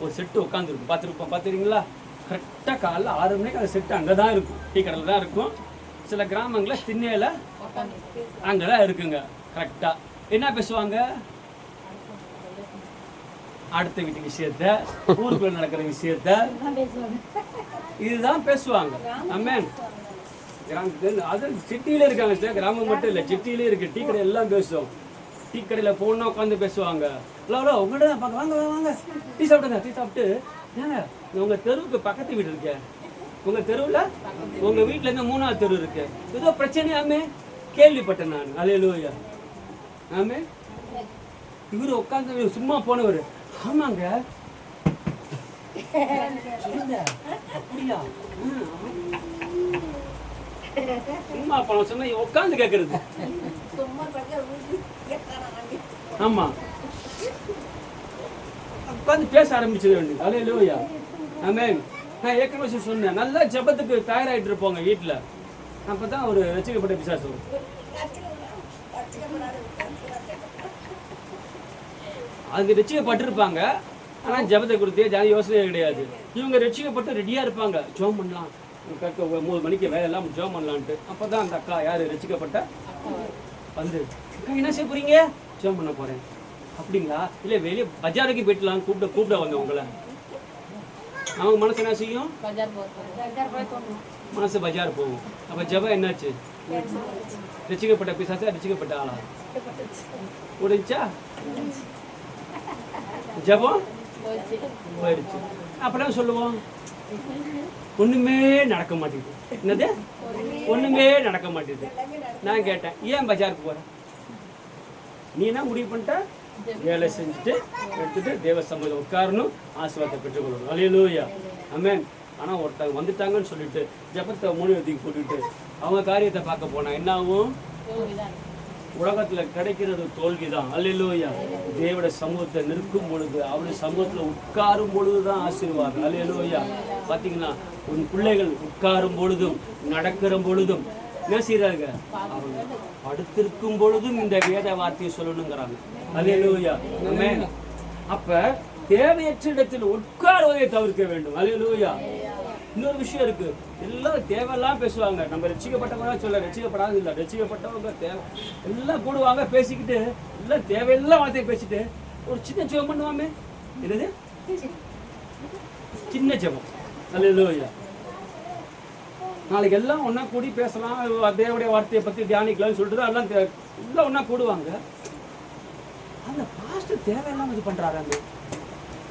ஒரு செட்டு உட்காந்துருக்கும், பார்த்துருக்கீங்களா? கரெக்டாக காலைல 6 மணிக்கு அந்த செட்டு அங்கே தான் இருக்கும், டீ கடையில் தான் இருக்கும். சில கிராமங்களில் திண்ணையில் அங்கே தான் இருக்குங்க. கரெக்டாக என்ன பேசுவாங்க? அடுத்த வீட்டு விஷயத்த, ஊருக்குள்ள நடக்கிற விஷயத்த இதுதான் பேசுவாங்க. ஆமென். அது சிட்டியில இருக்காங்க, கிராமம் மட்டும் இல்லை, சிட்டியிலே இருக்கு. டீ கடை எல்லாம் பேசுவோம். டீ கடையில் போனா உட்காந்து பேசுவாங்க. ஹலோ உங்கள்கிட்ட வாங்க வாங்க டீ சாப்பிடுங்க, டீ சாப்பிட்டு ஏங்க உங்க தெருவுக்கு பக்கத்து வீடு இருக்கு, உங்க தெருவில் உங்க வீட்டுல இருந்து 3வது தெரு இருக்கு, ஏதோ பிரச்சனையாமே கேள்விப்பட்டேன் நான். அல்லேலூயா. ஆமே. இவரு உட்காந்து சும்மா போனவர். ஆமாங்க அப்படியா? சும்மா போன சொன்னா உட்காந்து கேட்கறது. ஆமா, உட்காந்து பேச ஆரம்பிச்சது வேண்டிய. அல்லேலூயா. ஆமென். நான் ஏற்கனவே சொன்னேன், நல்லா ஜெபத்துக்கு தயாராகிட்டு இருப்போங்க வீட்டில். அப்பதான் ஒரு ரட்சிக்கப்பட்ட பிசாசு வரும். அதுக்கு ரட்சிக்கப்பட்டிருப்பாங்க, ஆனால் ஜெபத்தை கொடுத்தே யோசனையே கிடையாது. இவங்க ரட்சிக்கப்பட்டு ரெடியாக இருப்பாங்க, ஜெபம் பண்ணலாம், 9 மணிக்கு வேலையெல்லாம் ஜெபம் பண்ணலான்ட்டு. அப்போ தான் அந்த அக்கா யார் ரட்சிக்கப்பட்ட வந்து, அக்கா என்ன செய்ய போறீங்க? ஜெபம் பண்ண போகிறேன். அப்படிங்களா? இல்லை வெளியே பஜாருக்கு போயிட்டுலாம் கூப்பிட வந்த உங்களை. அவங்க மனசு என்ன செய்யும்? மனசு பஜார் போகும். அப்போ ஜெபம் என்னாச்சு? ரட்சிக்கப்பட்ட பிசாசா ரட்சிக்கப்பட்ட ஆளா? முடிஞ்சா ஜெபம் போயிடுச்சு. அப்பதான் சொல்லுவோம், ஒண்ணுமே நடக்க மாட்டேங்குது. என்னது? ஒண்ணுமே நடக்க மாட்டேங்குது. நான் கேட்டேன், ஏன் பஜாருக்கு போற? நீ என்ன முடிவு பண்ணிட்ட? வேலை செஞ்சுட்டு எடுத்துட்டு தேவ சமூகத்தில் உட்காரணும், ஆசீர்வாதத்தை பெற்றுக்கொள்ளணும். அல்லேலூயா. ஆமென். ஆனா ஒருத்தவங்க வந்துட்டாங்கன்னு சொல்லிட்டு ஜெபத்தை மூலியத்துக்கு போட்டுட்டு அவங்க காரியத்தை பார்க்க போனா என்ன ஆகும்? உலகத்துல கிடைக்கிறது தோல்விதான். அல்லேலூயா. தேவட சமூகத்தை நிற்கும் பொழுது, அவருடைய சமூகத்துல உட்காரும் பொழுதுதான் ஆசீர்வாதம். அல்லேலூயா. பாத்தீங்கன்னா உன் பிள்ளைகள் உட்காரும் பொழுதும் நடக்கிற பொழுதும் என்ன செய்யறாங்க? அவங்க படுத்திருக்கும் பொழுதும் இந்த வேத வார்த்தையை சொல்லணுங்கிறாங்க. அல்லேலூயா. ஆமென். அப்ப தேவையற்ற இடத்தில் உட்காருவதை தவிர்க்க வேண்டும். அல்லேலூயா. இன்னொரு விஷயம் இருக்கு, எல்லாம் தேவையெல்லாம் பேசுவாங்க. நம்ம ரட்சிக்கப்பட்டவங்க சொல்ல, ரட்சிக்கப்படாது இல்லை, ரட்சிக்கப்பட்டவங்க தேவை எல்லாம் கூடுவாங்க, பேசிக்கிட்டு எல்லாம் தேவையெல்லாம் வார்த்தையை பேசிட்டு ஒரு சின்ன ஜெபம் பண்ணுவாமே. என்னது? சின்ன ஜெபம். அல்லேலூயா. நாளைக்கு எல்லாம் ஒன்னா கூடி பேசலாம், தேவனுடைய வார்த்தையை பத்தி தியானிக்கலாம்னு சொல்லிட்டு எல்லாம் ஒன்னா கூடுவாங்க. அந்த பாஸ்டர் தேவையெல்லாம் இது பண்றாராமே,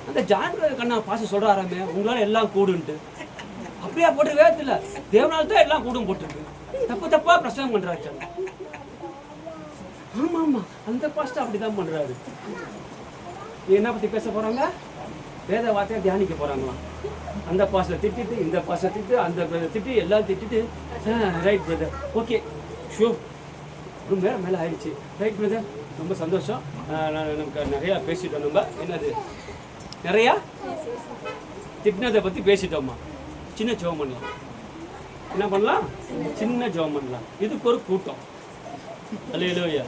அந்த ஜான்வரி கண்ணா பாஸ்டர் சொல்றாராமே உங்களால எல்லாம் கூடுன்ட்டு. அப்படியா போட்டு வேகத்துல தேவனால தான் எல்லாம் கூடும் போட்டுருக்கு. தப்பா பிரசங்கம் பண்றாரு. ஆமா ஆமா, அந்த பாஸ்டர் அப்படிதான் பண்றாரு. என்ன பத்தி பேச போறாங்க? வேத வார்த்தையை தியானிக்க போறாங்களாம். அந்த பாஸ்டர் திட்டிட்டு, இந்த பாஸ்டர் திட்டு, அந்த திட்டி, எல்லாம் திட்டிட்டு, ரைட் பிரதர், ஓகே ஷோ, ரொம்ப நேரம் மேலே ஆயிடுச்சு. ரைட் பிரதர், ரொம்ப சந்தோஷம், நமக்கு நிறையா பேசிட்டோம். நம்ம என்னது நிறையா திட்டினதை பற்றி பேசிட்டோம்மா. சின்ன ஜெபம் பண்ணலாம். என்ன பண்ணலாம்? சின்ன ஜெபம் பண்ணலாம். இதுக்கு ஒரு கூட்டம். அல்லேலூயா.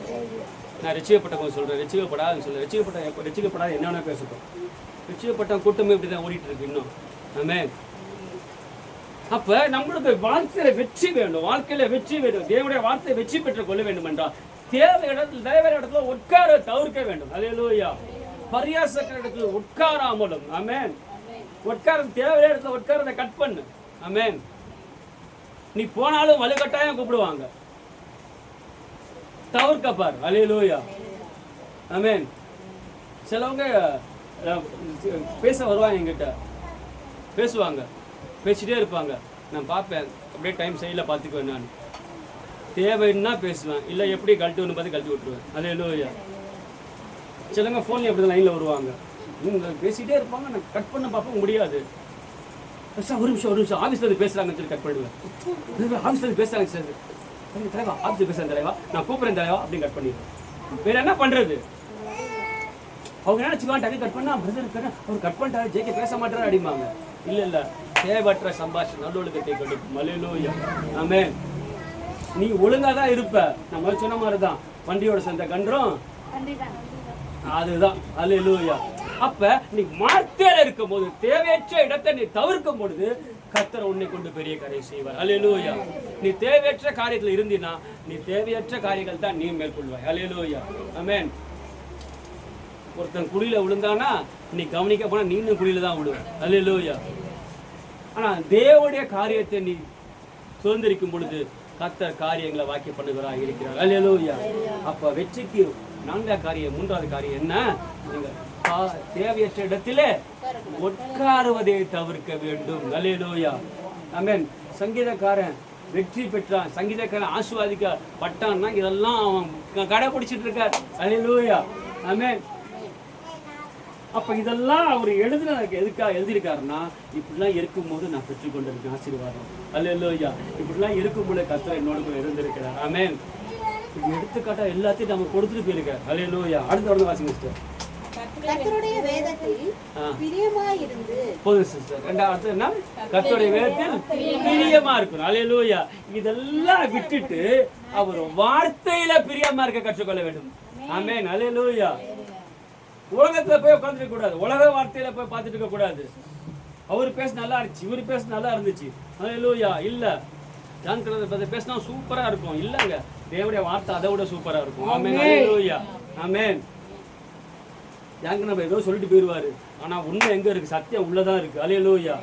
நான் ரட்சிக்கப்பட்டவங்க சொல்கிறேன், ரட்சிக்கப்படாதுன்னு சொல்கிறேன். ரட்சிக்கப்படாது என்னென்ன பேசட்டும். ரட்சிக்கப்பட்ட கூட்டமே இப்படி தான் ஓடிட்டு இருக்கு இன்னும். ஆமென். அப்போ நம்மளுக்கு வாழ்க்கையில் வெற்றி வேண்டும், வாழ்க்கையில் வெற்றி வேண்டும். தேவனுடைய வார்த்தையை வெற்றி பெற்றுக் கொள்ள வேண்டும் என்றால் தேவையான இடத்துல உட்கார தவிர்க்க வேண்டும். அல்லேலூயா. பரியாசக்கிற இடத்துல உட்காராமலும். ஆமென். தேவையான இடத்துல உட்காரதை கட் பண்ணு. ஆமென். நீ போனாலும் வலுக்கட்டாயம் கூப்பிடுவாங்க, தவிர்க்கப்பார். அல்லேலூயா. ஆமென். சிலவங்க பேச வருவாங்க, என்கிட்ட பேசுவாங்க, பேசிட்டே இருப்பாங்க. நான் பார்ப்பேன், அப்படியே டைம் சைடில் பார்த்துக்குவேன். நான் தேவைன்னா பேசுவேன், இல்லை எப்படி கழட்டி ஒன்று பார்த்து கழட்டி விட்டுருவேன். அல்லேலூயா. சிலவங்க ஃபோன்லேயும் அப்படி தான் லைனில் வருவாங்க, பேசிகிட்டே இருப்பாங்க. நான் கட் பண்ண பார்ப்பேன், முடியாது. சார் ஒரு நிமிஷம் ஆஃபீஸில் பேசுகிறாங்கன்னு சொல்லி கட் பண்ணுவேன். ஆஃபீஸில் பேசுகிறாங்க சார், தலைவா ஆஃபீஸில் பேசுகிறேன் தலைவா, நான் கூப்பிட்றேன் தலைவா அப்படின்னு கட் பண்ணிடுவேன். வேறு என்ன பண்ணுறது? அவங்க நினச்சிக்குவான் டக்கு கட் பண்ணா பிரதர் அவர் கட் பண்ணிட்டாரு, ஜேகே பேச மாட்டாரு அப்படிம்பாங்க. இல்லை தேவையற்ற சம்பாஷணை நல்லொழுக்கத்தை கொடுக்கும். அல்லேலூயா. ஆமென். நீ ஒழுங்காக தான் இருப்ப. நம்ம சொன்ன மாதிரி தான், வண்டியோட சேர்ந்த கன்றும் அதுதான். அல்லேலூயா. அப்ப நீ வார்த்தையில இருக்கும் போது தேவையற்ற இடத்தை நீ தவிர்க்கும் பொழுது கர்த்தர் உன்னை கொண்டு பெரிய காரியம் செய்வார். அல்லேலூயா. நீ தேவையற்ற காரியத்தில் இருந்தீனா நீ தேவையற்ற காரியங்கள் தான் நீ மேற்கொள்வாய். அல்லேலூயா. ஆமென். ஒருத்தன் குழியில விழுந்தானா நீ கவனிக்க போனா நீனும் குழியில தான் விழுவ. அல்லேலூயா. ஆனா தேவனுடைய காரியத்தை நீ சுதந்திரிக்கும் பொழுது கர்த்தர் காரியங்களை வாக்கிய பண்ணுகிறார் இருக்கிறார். அல்லேலூயா. அப்ப வெற்றிக்கு மூன்றாவது காரியம் என்ன? நீங்க தேவையற்ற இடத்திலே உட்காருவதை தவிர்க்க வேண்டும். அல்லேலூயா. ஆமென். சங்கீதக்காரன் வெற்றி பெற்றான், சங்கீதக்காரன் ஆசீர்வதிக்கப்பட்டான்னா இதெல்லாம் அவன் கடைபிடிச்சிட்டு இருக்கார். அல்லேலூயா. ஆமென். அப்ப இதெல்லாம் அவர் எதுக்காக எழுதியிருக்காருன்னா, இப்படிலாம் இருக்கும்போது நான் பெற்றுக்கொண்டிருக்கேன் ஆசீர்வாதம். அல்லேலூயா. இப்படிலாம் இருக்கும்போது கர்த்தர் என்னோட கூட இருந்திருக்கிறார். ஆமென். இது எடுத்துக்காட்டா எல்லாத்தையும் நம்ம கொடுத்துட்டு போயிருக்கார். அல்லேலூயா. அடுத்த வாசிங்க சிஸ்டர். கர்த்தருடைய வேதத்தில் பிரியமாயிருந்து. போதும் சிஸ்டர். ரெண்டாவது என்ன? கர்த்தருடைய வேதத்தில் பிரியமா இருக்கணும். அல்லேலூயா. இதெல்லாம் விட்டுட்டு அவர் வார்த்தையில பிரியமா இருக்க கற்றுக்கொள்ள வேண்டும். ஆமென். அல்லேலூயா. உலகத்துல போய் உட்காந்துருக்க கூடாது, உலக வார்த்தையில போய் பார்த்துட்டு இருக்க கூடாது. அவர் பேச நல்லா இருந்துச்சு, இவர் பேச நல்லா இருந்துச்சு. அல்லேலூயா. இல்ல ஜான் கிரதர் பேசினா சூப்பரா இருக்கும். இல்லங்க, தேவனுடைய வார்த்தை அதை விட சூப்பரா இருக்கும். ஆமென். அல்லேலூயா. ஆமென். யாங்க நம்ம ஏதோ சொல்லிட்டு போயிடுவாரு, ஆனா உண்மை எங்க இருக்கு? சத்தியம் உள்ளதான் இருக்கு. அல்லேலூயா.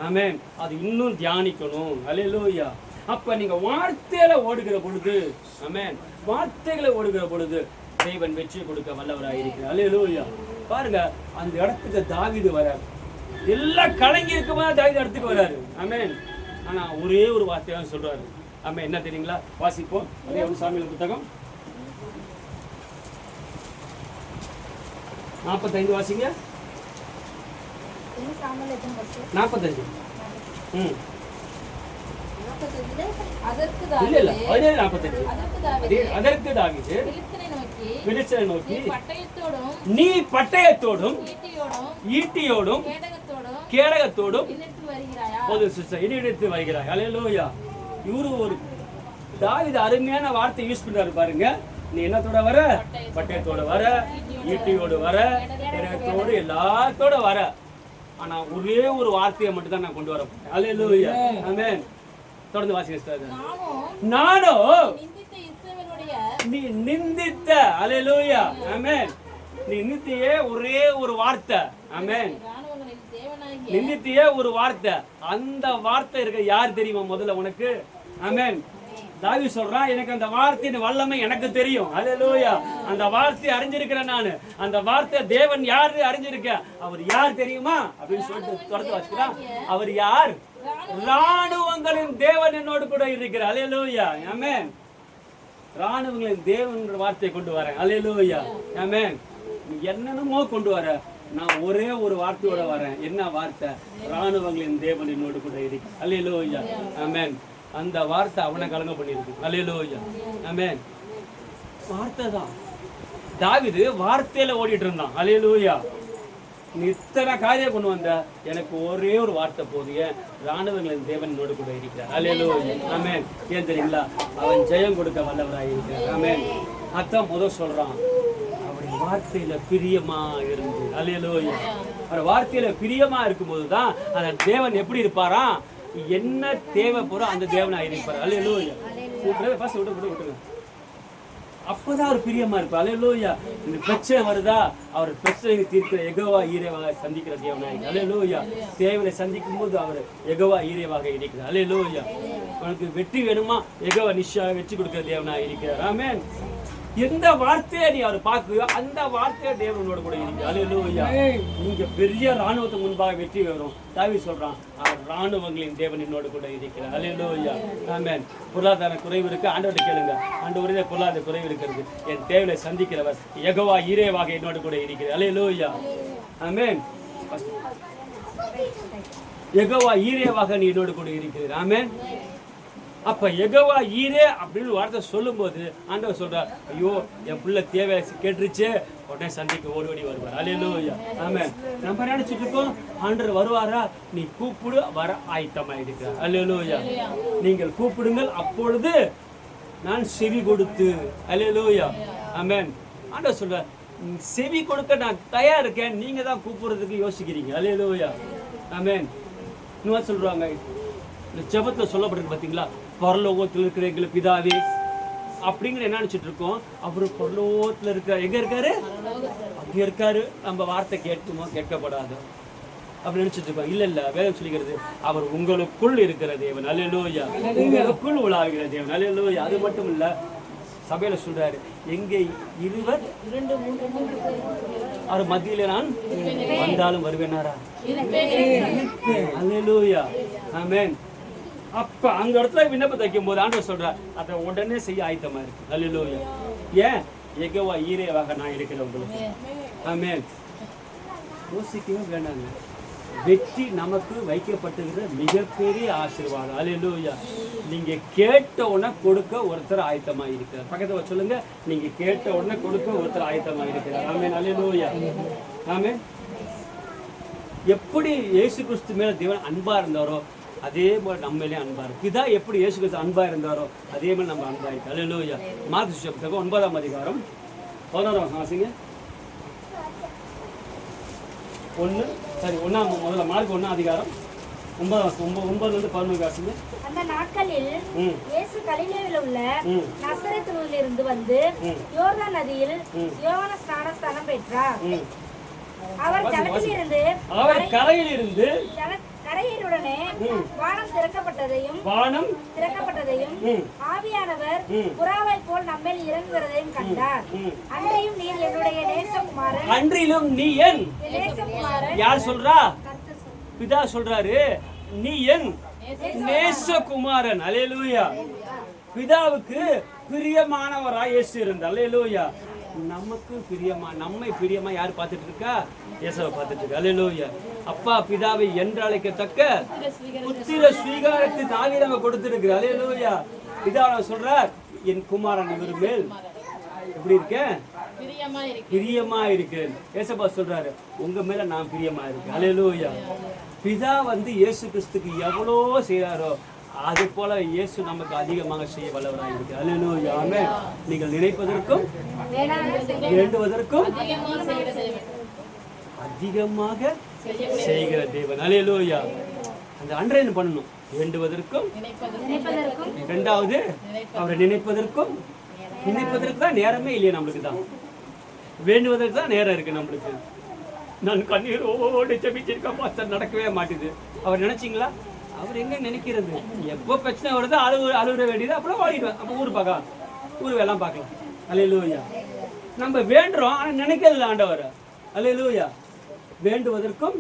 ஆமென். அது இன்னும் தியானிக்கணும். அல்லேலூயா. அப்ப நீங்க வார்த்தையில ஓடுகிற பொழுது, ஆமென், வார்த்தைகளை ஓடுகிற பொழுது தேவன் வெற்றி கொடுக்க வல்லவராக இருக்கிறார். அல்லேலூயா. பாருங்க, அந்த இடத்துக்கு தாவீது வராரு. எல்லாம் கலங்கி இருக்கும்போது தாவீது இடத்துக்கு வராரு. ஆமென். ஆனா ஒரே ஒரு வார்த்தையா சொல்றாரு. ஆமென். என்ன தெரியுங்களா? வாசிப்போம். அதே சாமியல் புத்தகம் 45 வாசிங்க. 45. அதற்கு தாவீது பெலிஸ்தரை நோக்கி நீ பட்டயத்தோடும் ஈட்டியோடும் கேடகத்தோடும் என்னிடத்தில் வருகிறாய். அல்லேலூயா. இவரு ஒரு தாவீது அருமையான வார்த்தை யூஸ் பண்றாரு பாருங்க. நீ என்னத்தோட வர? பட்டயத்தோட வர, ஈட்டியோடு வர, கேடகத்தோடு, எல்லாத்தோட வர. ஆனா ஒரே ஒரு வார்த்தையை மட்டும் தான் நான் கொண்டு வரேன். அல்லேலூயா. ஆமென். தொடர்ந்து வாசிங்க. நானோ நீ நிந்தித்த, அல்லேலூயா, ஆமென், நீ நிந்தியே ஒரே ஒரு வார்த்தை. ஆமென். நிந்தித்தியே ஒரு வார்த்தை. அந்த வார்த்தை இருக்க யார் தெரியுமா முதல்ல உனக்கு? ஆமென். தாவீது சொல்றான், எனக்கு அந்த வார்த்தையின் வல்லமை எனக்கு தெரியும். அல்லேலூயா. அந்த வார்த்தையை அறிஞ்சிருக்கிறேன் நான். அந்த வார்த்தை தேவன் யாரு அறிஞ்சிருக்க. அவர் யார் தெரியுமா அப்படின்னு சொல்லிட்டு தொடர்ந்து வச்சுக்கிறான். அவர் யார்? ராணுவங்களின் தேவன் என்னோடு கூட இருக்கிறார். அல்லேலூயா. ஆமென். ராணுவங்களின் தேவன் வார்த்தையை கொண்டு வரேன். அல்லேலூயா. ஆமென். நீ என்னென்னமோ கொண்டு வர, நான் ஒரே ஒரு வார்த்தையோட வரேன். என்ன வார்த்தை? ராணுவங்களின் தேவன் என்னோடு கூட இருக்கு. அல்லேலூயா. ஆமென். அந்த வார்த்தை அவனை கலங்க பண்ணிருக்கு. அல்லேலூயா. ஆமென். வார்த்தை தான். தாவீது வார்த்தையில ஓடிட்டு இருந்தான். அல்லேலூயா. நீ இத்தனை காரியம் கொண்டு வந்த, எனக்கு ஒரே ஒரு வார்த்தை போதும், ஏன் ராணுவங்களின் தேவன் என்னோடு கூட இருக்கிறார். அல்லேலூயா. ஆமென். ஏன் தெரியுங்களா? அவன் ஜெயம் கொடுக்க வல்லவராய் இருக்கிறார். ஆமென். அதான் முதல் சொல்றான், அவருடைய வார்த்தையில பிரியமா இருந்து. அல்லேலூயா. அவர் வார்த்தையில பிரியமா இருக்கும்போது தான் அந்த தேவன் எப்படி இருப்பாரா, என்ன தேவை போறோம் அந்த தேவனாக இருப்பார். அல்லேலூயா. ஃபர்ஸ்ட் விட்டுருங்க. அப்பதான் அவர் பிரியமா இருப்பார். அல்லேலூயா. இந்த பிரச்சனை வருதா, அவர் பிரச்சனை தீர்க்கிற யெகோவா ஈரேவாக சந்திக்கிற தேவனாக. அல்லேலூயா. தேவனை சந்திக்கும் போது அவர் யெகோவா ஈரேவாக இருக்கிறார். அல்லேலூயா. உனக்கு வெற்றி வேணுமா, யெகோவா நிச்சயம் வெற்றி கொடுக்கிற தேவனாக இருக்கிறார். ஆமென். எந்த வார்த்தையை நீ அவர் பார்க்குறியோ அந்த வார்த்தையை தேவனோட கூட இருக்கு. அல்லேலூயா. நீங்க பெரிய ராணுவத்துக்கு முன்பாக வெற்றி வரும். தாவீது சொல்றான், அவர் ராணுவங்களின் தேவன் என்னோடு கூட இருக்கிறார். அல்லேலூயா. ஆமென். பொருளாதார குறைவு இருக்கு, ஆண்டவர்கிட்ட கேளுங்க. ஆண்டவரே, பொருளாதார குறைவு இருக்கிறது, என் தேவனை சந்திக்கிறவர் யெகோவா ஈரேவாக என்னோடு கூட இருக்கிறார். அல்லேலூயா. ஆமென். யெகோவா ஈரேவாக நீ என்னோடு கூட இருக்கிறார். ஆமென். அப்ப யெகோவா ஈரே அப்படின்னு வார்த்தை சொல்லும் போது ஆண்டவர் சொல்றார், ஐயோ என் பிள்ளை தேவை கேட்டுருச்சு, உடனே சந்திக்க ஓடி வருவார். அல்லேலூயா. ஆமென். நம்ம நினைச்சிட்டு இருக்கோம், ஆண்டவர் வருவாரா, நீ கூப்பிடு, வர ஆயத்தமா இருக்கிறார். அல்லேலூயா. நீங்கள் கூப்பிடுங்கள், அப்பொழுது நான் செவி கொடுத்து. அல்லேலூயா. ஆமென். ஆண்டவர் சொல்றார், செவி கொடுக்க நான் தயார் இருக்கேன், நீங்க தான் கூப்பிடுறதுக்கு யோசிக்கிறீங்க. அல்லேலூயா. ஆமென். இன்னும் சொல்றாங்க, இந்த ஜெபத்துல சொல்லப்படுறது பார்த்தீங்களா, பரலோகத்தில் இருக்கிற எங்களை பிதாவே அப்படிங்கிற என்ன நினைச்சிட்டு இருக்கோம், அவரு பரலோகத்துல இருக்காரு. எங்க இருக்காரு? அங்க இருக்காரு. நம்ம வார்த்தை கேட்குமோ கேட்கப்படாது அப்படி நினைச்சிட்டு இருக்கோம். இல்ல, வேதம் சொல்லிக்கிறது, அவர் உங்களுக்குள் இருக்கிற தேவன். அல்லேலூயா. உங்களுக்குள் உலாவுகிற தேவன். அல்லேலூயா. அது மட்டும் இல்ல, சபையில சொல்றாரு, எங்கே இருவர் அவர் மத்தியில நான் வந்தாலும் வருவேனாரா. அல்லேலூயா. ஆமென். அப்ப அந்த இடத்துல விண்ணப்பத்தை வைக்கும் போது ஆண்டவர் சொல்றார், அதை உடனே செய்ய ஆயத்தமா இருக்கு. அல்லேலூயா. ஏன்? யெகோவா ஈரேவாக நான் இருக்கிறேன் உங்களுக்கு. ஆமென். யோசிக்கவே வேண்டாங்க. வெற்றி நமக்கு வைக்கப்பட்டிருக்கிற மிகப்பெரிய ஆசீர்வாதம். அல்லேலூயா. நீங்க கேட்ட உடனே கொடுக்க ஒருத்தர் ஆயத்தமா இருக்கிறார். பக்கத்துல சொல்லுங்க, நீங்க கேட்ட உடனே கொடுக்க ஒருத்தர் ஆயத்தமா இருக்கிறார். ஆமென். அல்லேலூயா. ஆமென். எப்படி இயேசு கிறிஸ்து மேல தேவன் அன்பா இருந்தாரோ அதே போல நம்ம மேலே அன்பா இருக்கு. பிதா எப்படி இயேசு கிறிஸ்து அன்பா இருந்தாரோ அதே மாதிரி நம்ம அன்பா இருக்கு. அல்லேலூயா. மார்க்கு சுவிசேஷம் 9ஆம் அதிகாரம் 11ஆம் வசனம் வாசிங்க. முதல்ல மார்க் 1ஆம் அதிகாரம் 9ஆம் வசனம் 9-11 வாசிங்க. அந்த நாட்களில் இயேசு கலிலேயாவில் உள்ள நசரேத்திலிருந்து வந்து யோர்தான் நதியில் யோவான ஸ்நானம் பெற்றார். அவர் ஜலத்திலிருந்து கரையிலிருந்து கரையேறுடனே வானம் திறக்கப்பட்டதையும் ஆவியானவர் புறாவை போல் நம்மேல் இறங்குகிறதையும் கண்டார். அன்றையும் நீ என்னுடைய நேசகுமாரன். அன்றிலும் நீ என் நேசகுமாரன். யார் சொல்றா? பிதா சொல்றாரு, நீ என் நேசகுமாரன். அல்லேலூயா. பிதாவுக்கு பிரியமானவராய் இயேசு இருந்தார். அல்லேலூயா. நமக்கு பிரியமா, நம்மை பிரியமா யார் பார்த்துட்டு இருக்கா? இயேசுவை பார்த்துட்டு இருக்கா. அல்லேலூயா. அப்பா பிதாவை என்று அழைக்கத்தக்க புத்திர ஸ்வீகாரத்தின் ஆவி நம்ம கொடுத்திருக்கிறார். அல்லேலூயா. பிதா சொல்றார், என் குமாரன் இவர் மேல் எப்படி இருக்கேன்? பிரியமா இருக்கிறேன். இயேசுப்பா சொல்றாரு, உங்க மேல நான் பிரியமா இருக்கேன். அல்லேலூயா. பிதா இயேசு கிறிஸ்துக்கு எவ்வளோ செய்றாரோ அது போல இயேசு நமக்கு அதிகமாக செய்ய வல்லவராக இருக்கிறார். அல்லேலூயா. ஆமென். நீங்கள் நினைப்பதற்கும் வேண்டுவதற்கும் அதிகமாக செய்கிற தேவன். அல்லேலூயா. அந்த அன்றை என்ன பண்ணணும்? வேண்டுவதற்கும், இரண்டாவது அவரை நினைப்பதற்கும். நினைப்பதற்கு தான் நேரமே இல்லையா நம்மளுக்கு தான். வேண்டுவதற்கு தான் நேரம் இருக்கு நம்மளுக்கு. நான் கண்ணீரோடு ஜெபிச்சிருக்கேன் பாஸ்டர், நடக்கவே மாட்டேது. அவர் நினைச்சிங்களா? அவர் எங்க நினைக்கிறது? எப்போ பிரச்சனை வருதோ அழுகுற வேண்டியது, அப்புறம் ஓடிடுவேன். அப்போ ஊர் வேலாம் பார்க்கலாம். அல்லேலூயா. நம்ம வேண்டுறோம், ஆனால் நினைக்கிறது ஆண்டவர். அல்லேலூயா. வேண்டுவதற்கும்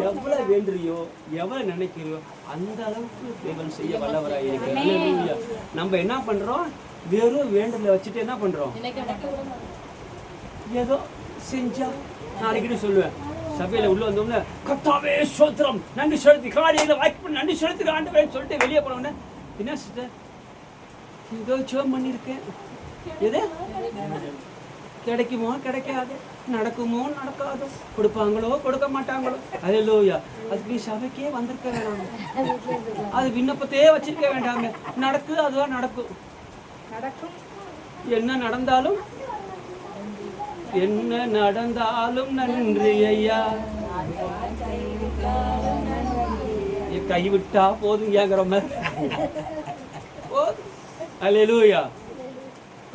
எவ்வளவு வேண்டுறியோ எவ்வளவு நினைக்கிறியோ அந்த அளவுக்கு தேவன் செய்ய வல்லவராக இருக்கிறார். அல்லேலூயா. நம்ம என்ன பண்றோம்? வெறும் வேண்டுதலை வச்சுட்டு என்ன பண்றோம்? ஏதோ செஞ்சா. நான் அடிக்கடி சொல்லுவேன், சபையில உள்ள வந்தோம்னா கர்த்தாவே ஸ்தோத்திரம், நன்றி செலுத்தி காரியங்களை வாய்ப்பு நன்றி செலுத்தி ஆண்டவரேன்னு சொல்லிட்டு வெளியே போனோம்னா, என்ன சிஸ்டர் ஏதோ ஜெபம் பண்ணியிருக்கேன், எது கிடைக்குமோ கிடைக்காது. நடக்குமோ நடக்காதோ, கொடுப்பாங்களோ கொடுக்க மாட்டாங்களோ. அல்லேலூயா. அதுக்கு நீ சபைக்கே வந்திருக்க வேணாம், அது விண்ணப்பத்தையே வச்சிருக்க வேண்டாங்க. நடக்கு, அதுதான் நடக்கும். என்ன நடந்தாலும் நன்றி ஐயா. கைவிட்டா போதும் ஏங்கிற மாதிரி. அல்லேலூயா.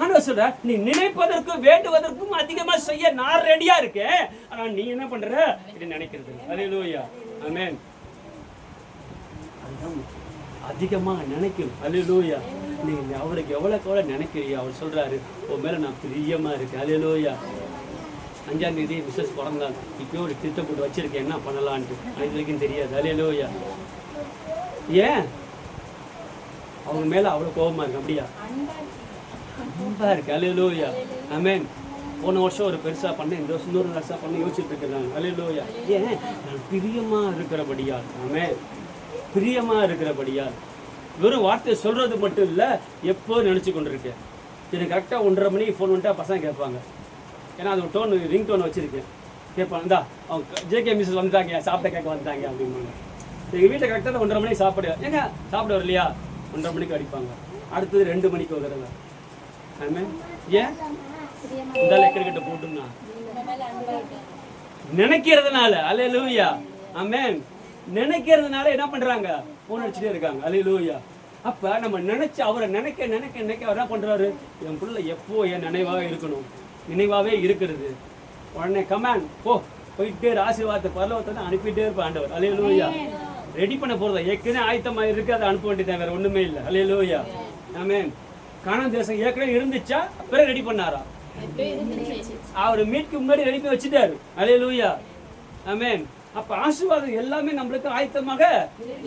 ஆண்டவர் சொல்ற, நீ நினைப்பதற்கும் வேண்டுவதற்கும் அதிகமா செய்ய நான் ரெடியா இருக்கேன். ஆனா நீ என்ன பண்ற? இது நினைக்கிறது. அல்லேலூயா. ஆமென். அதிகமா நினைக்கும். அல்லேலூயா. நீ அவருக்கு எவ்வளவு நினைக்கிறியோ அவர் சொல்றாரு, உன் மேல நான் பிரியமா இருக்கேன். அல்லேலூயா. 5ஆம் தேதி மிஸ்ஸஸ் பிறந்தாள். இப்பயும் ஒரு திட்டம் போட்டு வச்சிருக்கேன், என்ன பண்ணலான்ட்டு. இது வரைக்கும் தெரியாது. அல்லேலூயா. ஏன் அவங்க மேல அவ்வளவு கோபமா இருக்கு? அப்படியா? அன்பா இருக்கு. அல்லேலூயா. ஆமென். போன வருஷம் ஒரு பெருசா பண்ண, இந்த வருஷம் இன்னொரு பெருசா பண்ண யோசிச்சுட்டு இருக்கிறாங்க. அல்லேலூயா. ஏன்? நான் பிரியமா இருக்கிறபடியால். ஆமென். பிரியமா இருக்கிறபடியால். வெறும் வார்த்தை சொல்றது மட்டும் இல்லை, எப்போ நினச்சி கொண்டு இருக்கேன். எனக்கு கரெக்டாக 1:30 மணிக்கு ஃபோன் பண்ணிட்டா பசங்க கேட்பாங்க. ஏன்னா அது டோன், ரிங் டோன் வச்சுருக்கேன். கேட்பாங்க, இந்தா அவங்க ஜேகே மிஸ்ஸஸ் வந்துட்டாங்க, சாப்பிட்ட கேட்க வந்துட்டாங்க அப்படிம்பாங்க. எங்கள் வீட்டில் கரெக்டாக 1:30 மணிக்கு சாப்பிடு, ஏங்க சாப்பிட வரலையா? 1:30 மணிக்கு அடிப்பாங்க. அடுத்தது 2 மணிக்கு வருதுங்க. ஆமென். ஏன்? இந்த லெக்கிட்ட போட்டுன்னா நினைக்கிறதுனால. அல்லேலூயா. ஆமென். நினைக்கிறதுனால என்ன பண்றாங்க? போன் அடிச்சுட்டே இருக்காங்க. அல்லேலூயா. அப்ப நம்ம நினைச்சு அவரை நினைக்க நினைக்க நினைக்க அவர் என்ன பண்றாரு? என் பிள்ளை எப்போ என் நினைவாக இருக்கணும், நினைவாவே இருக்கிறது. உடனே கமாண்ட் போயிட்டே ஆசீர்வாதத்தை பரலோகத்தை அனுப்பிட்டே இருப்ப ஆண்டவர். அல்லேலூயா. ரெடி பண்ண போறதா ஏற்கனவே ஆயத்தமா இருக்கு, அதை அனுப்ப வேண்டியதான், வேற ஒண்ணுமே இல்லை. அல்லேலூயா. ஆமென். கானான் தேசம் ஏற்கனவே இருந்துச்சா, பிறகு ரெடி பண்ணாரா? அவர் மீட்க்கு முன்னாடி ரெடி பண்ணி வச்சுட்டாரு. அல்லேலூயா. ஆமென். அப்ப ஆசீர்வாதம் எல்லாமே நம்மளுக்கு ஆயத்தமாக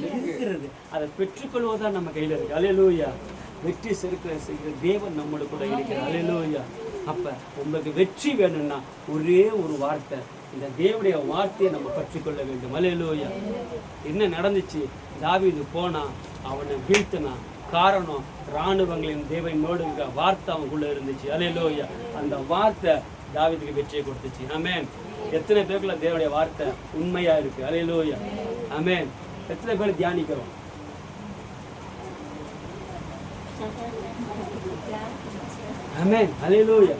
இருக்கிறது. அதை பெற்றுக்கொள்வதுதான் நம்ம கையில இருக்கு. அல்லேலூயா. வெற்றி செய்கிற தேவன் நம்மளோட கூட இருக்கிறார். அல்லேலூயா. அப்ப உங்களுக்கு வெற்றி வேணும்னா ஒரே ஒரு வார்த்தை, இந்த தேவனுடைய வார்த்தையை நம்ம கற்றுக்கொள்ள வேண்டும். அல்லேலூயா. என்ன நடந்துச்சு? தாவீது போனா, அவனை வீழ்த்தினா. காரணம், இராணுவங்களின் தேவனோடு வார்த்தை அவனுக்குள்ள இருந்துச்சு. அல்லேலூயா. அந்த வார்த்தை தாவீதுக்கு வெற்றியை கொடுத்துச்சு. ஆமென். எத்தனை பேருக்குள்ள தேவனுடைய வார்த்தை உண்மையா இருக்கு? அல்லேலூயா. ஆமென். எத்தனை பேர் தியானிக்கிறோம்? ஆமென். அல்லேலூயா.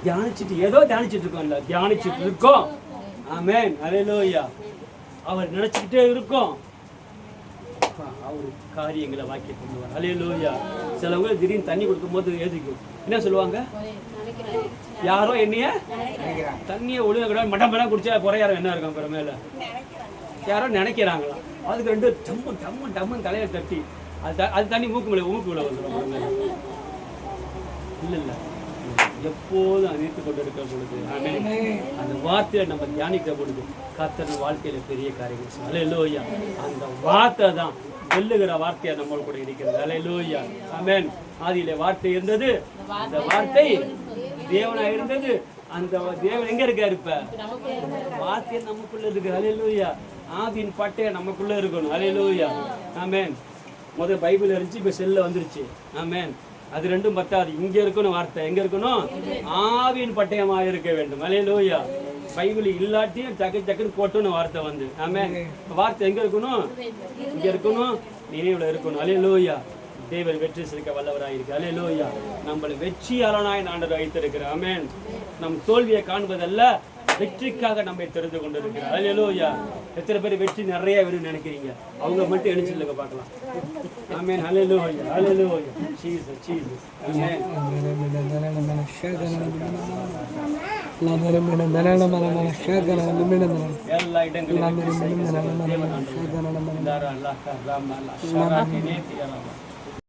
தியானிச்சுட்டு ஏதோ தியானிச்சுட்டு இருக்கோம், இல்ல தியானிச்சுட்டு இருக்கோம். ஆமென். அல்லேலூயா. அவர் நினைச்சுக்கிட்டே இருக்கோம், அவரு காரியங்களை வாக்கி பண்ணுவார். அல்லேலூயா. சிலவங்க திடீர்னு தண்ணி கொடுக்கும் போது எதுக்கும் என்ன சொல்லுவாங்க? யாரோ என்னைய தண்ணியை ஒழுங்க கூட மட்டம் குடிச்சா குறையாரம் என்ன இருக்கும் பிற மேல யாரோ நினைக்கிறாங்களா? அதுக்கு 2 டம்மு டம்மு டம்முன்னு தலையை தட்டி அது தண்ணி மூக்குள்ள வந்துடும். இல்லை எப்போதும் அறிவித்து கொண்டு இருக்கிற பொழுது, அந்த வார்த்தையை நம்ம தியானிக்கிற பொழுது கர்த்தர் வாழ்க்கையில பெரிய காரியங்கள். அல்லேலூயா. அந்த வார்த்தை தான் வெல்லுகிற வார்த்தையா நம்ம கூட இருக்கிறது. அல்லேலூயா. ஆமென். ஆதியிலே வார்த்தை இருந்தது, அந்த வார்த்தை தேவனா இருந்தது. அந்த தேவன் எங்க இருக்காரு? இப்ப வார்த்தை நமக்குள்ள இருக்கு. அல்லேலூயா. ஆவியின் பட்டைய நமக்குள்ள இருக்கணும். அல்லேலூயா. ஆமென். முதல் பைபிள் இருந்துச்சு, இப்ப செல்ல வந்துருச்சு. ஆமென். அது 2ம் பத்தாது. இங்க இருக்கணும் வார்த்தை, எங்க இருக்கணும்? ஆவியின் பட்டயமாக இருக்க வேண்டும். அல்லேலூயா. பைபிள் இல்லாட்டியும் டக்குன்னு போட்டோன்னு வார்த்தை வந்து. ஆமென். வார்த்தை எங்க இருக்கணும்? இங்க இருக்கணும், நினைவுல இருக்கணும். அல்லேலூயா. தேவன் வெற்றி சிரிக்க வல்லவராயிருக்கு. அல்லேலூயா. நம்மளை வெற்றியாளனாய் ஆண்டவர் வைத்திருக்கிறார். ஆமென். நம் தோல்வியை காண்பதல்ல, வெற்றிக்காக நம்மை தெரிந்து கொண்டிருக்கிறார். அல்லேலூயா. எத்தனை பேர் வெற்றி நிறைய வேணும்னு நினைக்கிறீங்க? அவங்க மட்டும் எழுச்சில்லுங்க பார்க்கலாம். Amen. Hallelujah. Hallelujah. Jesus Jesus. Amen. எல்லா இடங்களிலும்